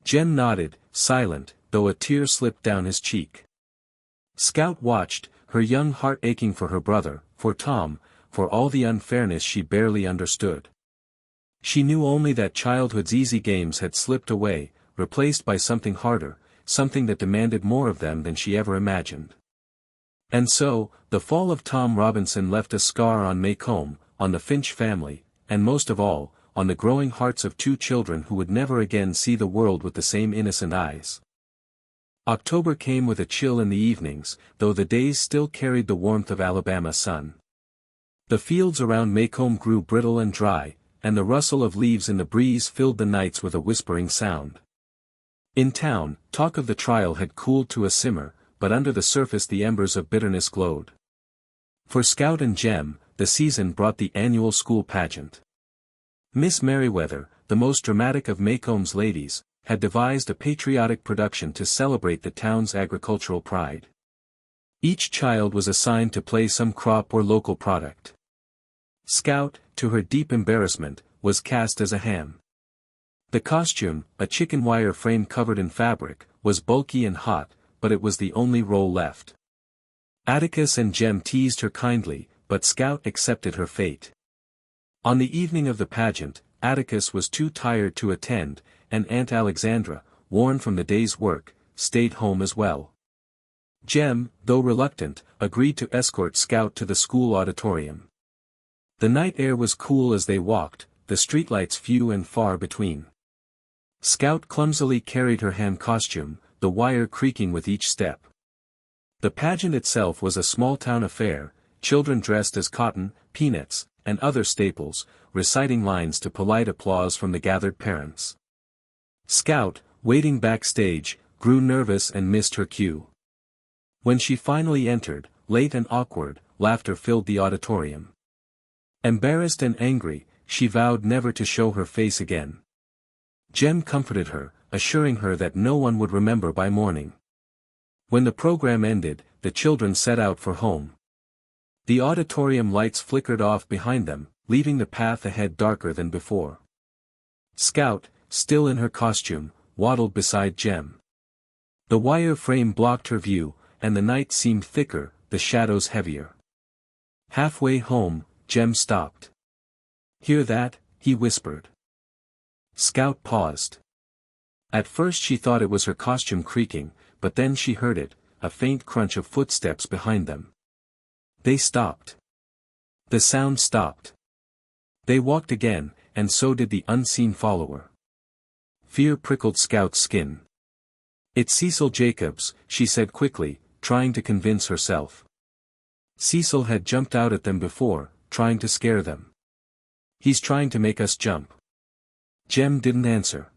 Jem nodded, silent, though a tear slipped down his cheek. Scout watched, her young heart aching for her brother, for Tom, for all the unfairness she barely understood. She knew only that childhood's easy games had slipped away, replaced by something harder, something that demanded more of them than she ever imagined. And so, the fall of Tom Robinson left a scar on Maycomb, on the Finch family, and most of all, on the growing hearts of two children who would never again see the world with the same innocent eyes. October came with a chill in the evenings, though the days still carried the warmth of Alabama sun. The fields around Maycomb grew brittle and dry, and the rustle of leaves in the breeze filled the nights with a whispering sound. In town, talk of the trial had cooled to a simmer, but under the surface the embers of bitterness glowed. For Scout and Jem, the season brought the annual school pageant. Miss Merriweather, the most dramatic of Maycomb's ladies, had devised a patriotic production to celebrate the town's agricultural pride. Each child was assigned to play some crop or local product. Scout, to her deep embarrassment, was cast as a ham. The costume, a chicken wire frame covered in fabric, was bulky and hot, but it was the only role left. Atticus and Jem teased her kindly, but Scout accepted her fate. On the evening of the pageant, Atticus was too tired to attend, and Aunt Alexandra, worn from the day's work, stayed home as well. Jem, though reluctant, agreed to escort Scout to the school auditorium. The night air was cool as they walked, the streetlights few and far between. Scout clumsily carried her ham costume, the wire creaking with each step. The pageant itself was a small-town affair, children dressed as cotton, peanuts, and other staples, reciting lines to polite applause from the gathered parents. Scout, waiting backstage, grew nervous and missed her cue. When she finally entered, late and awkward, laughter filled the auditorium. Embarrassed and angry, she vowed never to show her face again. Jem comforted her, assuring her that no one would remember by morning. When the program ended, the children set out for home. The auditorium lights flickered off behind them, leaving the path ahead darker than before. Scout, still in her costume, waddled beside Jem. The wire frame blocked her view, and the night seemed thicker, the shadows heavier. Halfway home, Jem stopped. "Hear that?" he whispered. Scout paused. At first she thought it was her costume creaking, but then she heard it, a faint crunch of footsteps behind them. They stopped. The sound stopped. They walked again, and so did the unseen follower. Fear prickled Scout's skin. "It's Cecil Jacobs," she said quickly, trying to convince herself. Cecil had jumped out at them before, trying to scare them. "He's trying to make us jump." Jem didn't answer.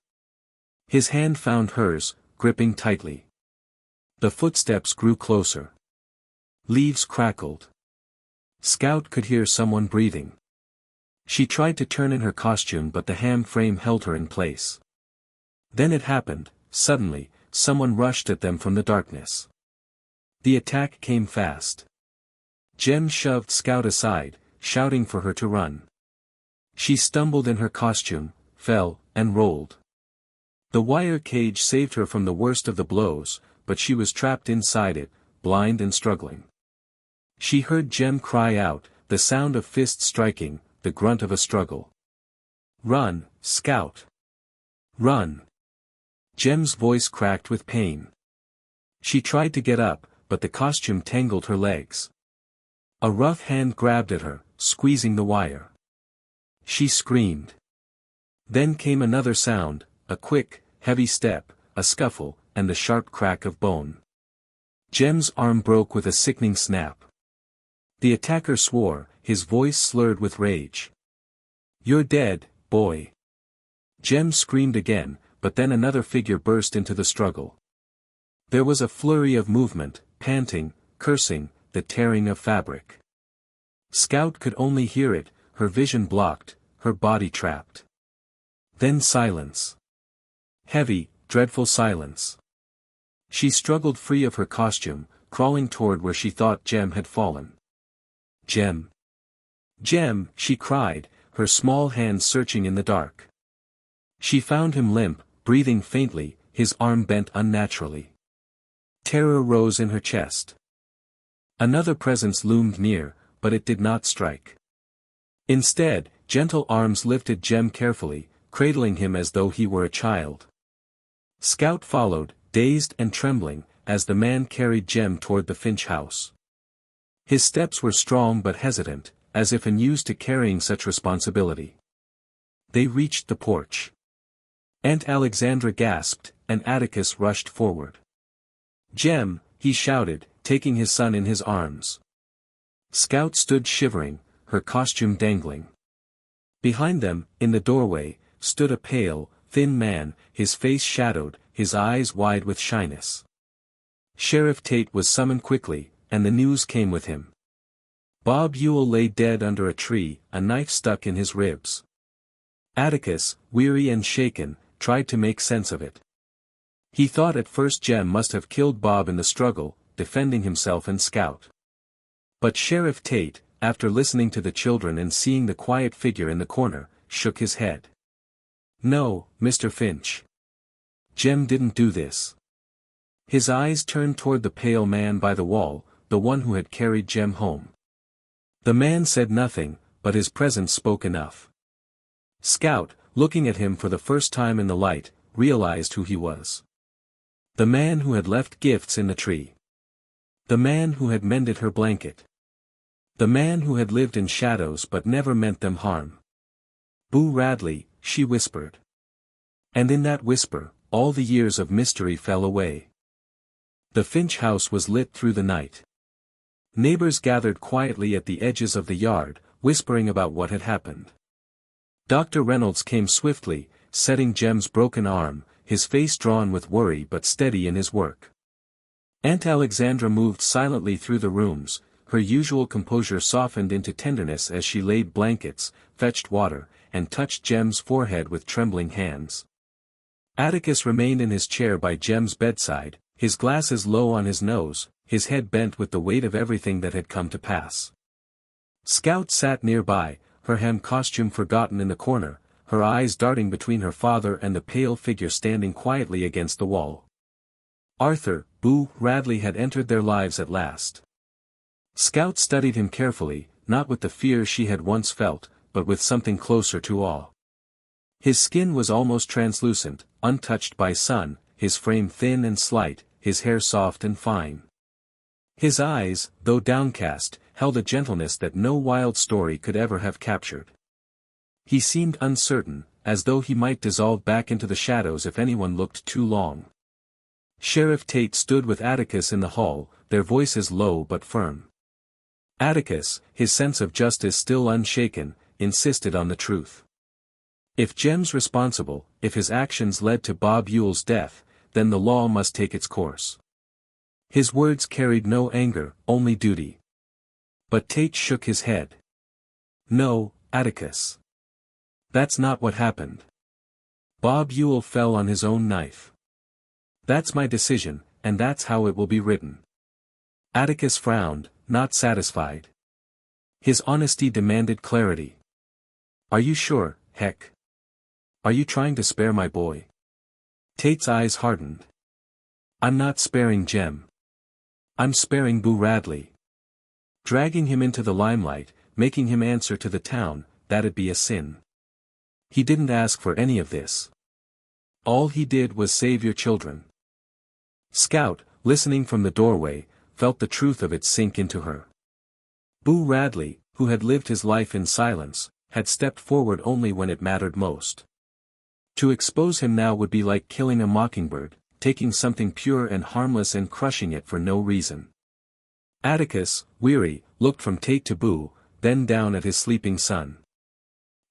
His hand found hers, gripping tightly. The footsteps grew closer. Leaves crackled. Scout could hear someone breathing. She tried to turn in her costume but the ham frame held her in place. Then it happened, suddenly, someone rushed at them from the darkness. The attack came fast. Jem shoved Scout aside, shouting for her to run. She stumbled in her costume, fell, and rolled. The wire cage saved her from the worst of the blows, but she was trapped inside it, blind and struggling. She heard Jem cry out, the sound of fists striking, the grunt of a struggle. "Run, Scout! Run!" Jem's voice cracked with pain. She tried to get up, but the costume tangled her legs. A rough hand grabbed at her, squeezing the wire. She screamed. Then came another sound, a quick, heavy step, a scuffle, and the sharp crack of bone. Jem's arm broke with a sickening snap. The attacker swore, his voice slurred with rage. "You're dead, boy." Jem screamed again, but then another figure burst into the struggle. There was a flurry of movement, panting, cursing, the tearing of fabric. Scout could only hear it, her vision blocked, her body trapped. Then silence. Heavy, dreadful silence. She struggled free of her costume, crawling toward where she thought Jem had fallen. "Jem! Jem!" she cried, her small hands searching in the dark. She found him limp, breathing faintly, his arm bent unnaturally. Terror rose in her chest. Another presence loomed near, but it did not strike. Instead, gentle arms lifted Jem carefully, cradling him as though he were a child. Scout followed, dazed and trembling, as the man carried Jem toward the Finch house. His steps were strong but hesitant, as if unused to carrying such responsibility. They reached the porch. Aunt Alexandra gasped, and Atticus rushed forward. "Jem," he shouted, taking his son in his arms. Scout stood shivering, her costume dangling. Behind them, in the doorway, stood a pale, thin man, his face shadowed, his eyes wide with shyness. Sheriff Tate was summoned quickly, and the news came with him. Bob Ewell lay dead under a tree, a knife stuck in his ribs. Atticus, weary and shaken, tried to make sense of it. He thought at first Jem must have killed Bob in the struggle, defending himself and Scout. But Sheriff Tate, after listening to the children and seeing the quiet figure in the corner, shook his head. "No, Mr. Finch. Jem didn't do this." His eyes turned toward the pale man by the wall, the one who had carried Jem home. The man said nothing, but his presence spoke enough. Scout, looking at him for the first time in the light, realized who he was. The man who had left gifts in the tree. The man who had mended her blanket. The man who had lived in shadows but never meant them harm. "Boo Radley," she whispered. And in that whisper, all the years of mystery fell away. The Finch house was lit through the night. Neighbors gathered quietly at the edges of the yard, whispering about what had happened. Dr. Reynolds came swiftly, setting Jem's broken arm, his face drawn with worry but steady in his work. Aunt Alexandra moved silently through the rooms, her usual composure softened into tenderness as she laid blankets, fetched water, and touched Jem's forehead with trembling hands. Atticus remained in his chair by Jem's bedside, his glasses low on his nose, his head bent with the weight of everything that had come to pass. Scout sat nearby, her ham costume forgotten in the corner, her eyes darting between her father and the pale figure standing quietly against the wall. Arthur, Boo Radley had entered their lives at last. Scout studied him carefully, not with the fear she had once felt, but with something closer to awe. His skin was almost translucent, untouched by sun, his frame thin and slight, his hair soft and fine. His eyes, though downcast, held a gentleness that no wild story could ever have captured. He seemed uncertain, as though he might dissolve back into the shadows if anyone looked too long. Sheriff Tate stood with Atticus in the hall, their voices low but firm. Atticus, his sense of justice still unshaken, insisted on the truth. If Jem's responsible, if his actions led to Bob Yule's death, then the law must take its course. His words carried no anger, only duty. But Tate shook his head. No, Atticus. That's not what happened. Bob Yule fell on his own knife. That's my decision, and that's how it will be written. Atticus frowned, not satisfied. His honesty demanded clarity. Are you sure, Heck? Are you trying to spare my boy? Tate's eyes hardened. I'm not sparing Jem. I'm sparing Boo Radley. Dragging him into the limelight, making him answer to the town, that'd be a sin. He didn't ask for any of this. All he did was save your children. Scout, listening from the doorway, felt the truth of it sink into her. Boo Radley, who had lived his life in silence, had stepped forward only when it mattered most. To expose him now would be like killing a mockingbird, taking something pure and harmless and crushing it for no reason. Atticus, weary, looked from Tate to Boo, then down at his sleeping son.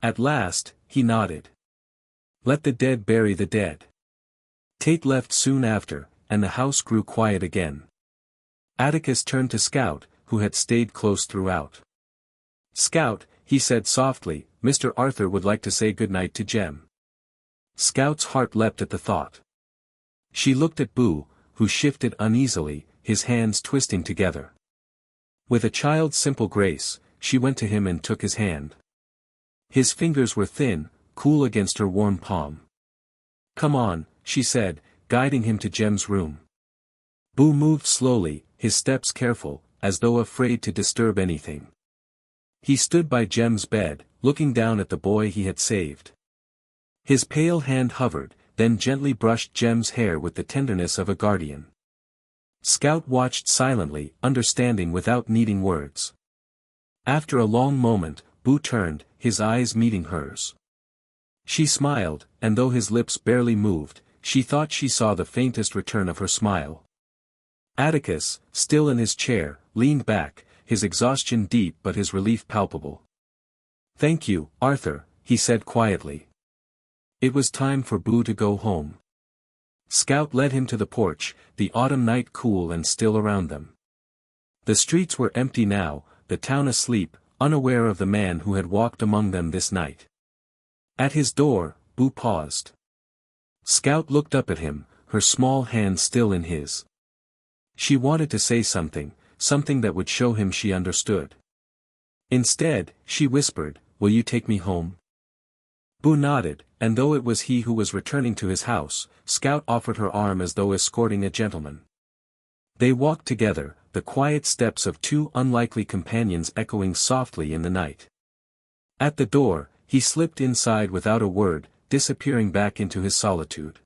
At last, he nodded. Let the dead bury the dead. Tate left soon after, and the house grew quiet again. Atticus turned to Scout, who had stayed close throughout. Scout, he said softly, Mr. Arthur would like to say goodnight to Jem. Scout's heart leapt at the thought. She looked at Boo, who shifted uneasily, his hands twisting together. With a child's simple grace, she went to him and took his hand. His fingers were thin, cool against her warm palm. Come on, she said, guiding him to Jem's room. Boo moved slowly, his steps careful, as though afraid to disturb anything. He stood by Jem's bed, looking down at the boy he had saved. His pale hand hovered, then gently brushed Jem's hair with the tenderness of a guardian. Scout watched silently, understanding without needing words. After a long moment, Boo turned, his eyes meeting hers. She smiled, and though his lips barely moved, she thought she saw the faintest return of her smile. Atticus, still in his chair, leaned back, his exhaustion deep but his relief palpable. Thank you, Arthur, he said quietly. It was time for Boo to go home. Scout led him to the porch, the autumn night cool and still around them. The streets were empty now, the town asleep, unaware of the man who had walked among them this night. At his door, Boo paused. Scout looked up at him, her small hand still in his. She wanted to say something, something that would show him she understood. Instead, she whispered, "Will you take me home?" Boo nodded, and though it was he who was returning to his house, Scout offered her arm as though escorting a gentleman. They walked together, the quiet steps of two unlikely companions echoing softly in the night. At the door, he slipped inside without a word, disappearing back into his solitude.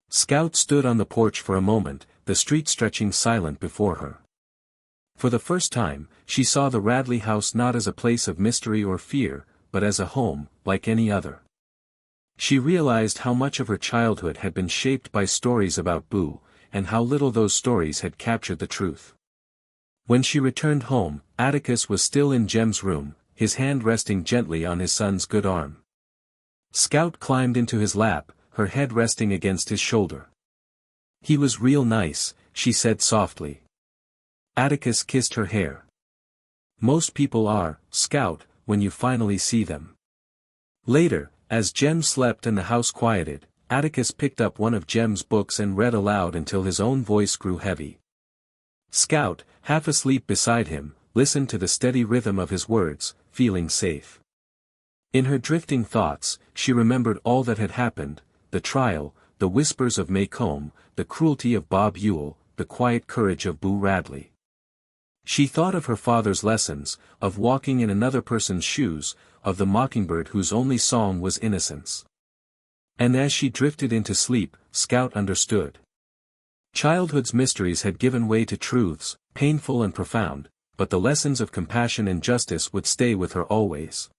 Scout stood on the porch for a moment, the street stretching silent before her. For the first time, she saw the Radley house not as a place of mystery or fear, but as a home, like any other. She realized how much of her childhood had been shaped by stories about Boo, and how little those stories had captured the truth. When she returned home, Atticus was still in Jem's room, his hand resting gently on his son's good arm. Scout climbed into his lap, her head resting against his shoulder. "He was real nice," she said softly. Atticus kissed her hair. "Most people are, Scout, when you finally see them." Later, as Jem slept and the house quieted, Atticus picked up one of Jem's books and read aloud until his own voice grew heavy. Scout, half asleep beside him, listened to the steady rhythm of his words, feeling safe. In her drifting thoughts, she remembered all that had happened, the trial, the whispers of Maycomb, the cruelty of Bob Yule, the quiet courage of Boo Radley. She thought of her father's lessons, of walking in another person's shoes, of the mockingbird whose only song was innocence. And as she drifted into sleep, Scout understood. Childhood's mysteries had given way to truths, painful and profound, but the lessons of compassion and justice would stay with her always.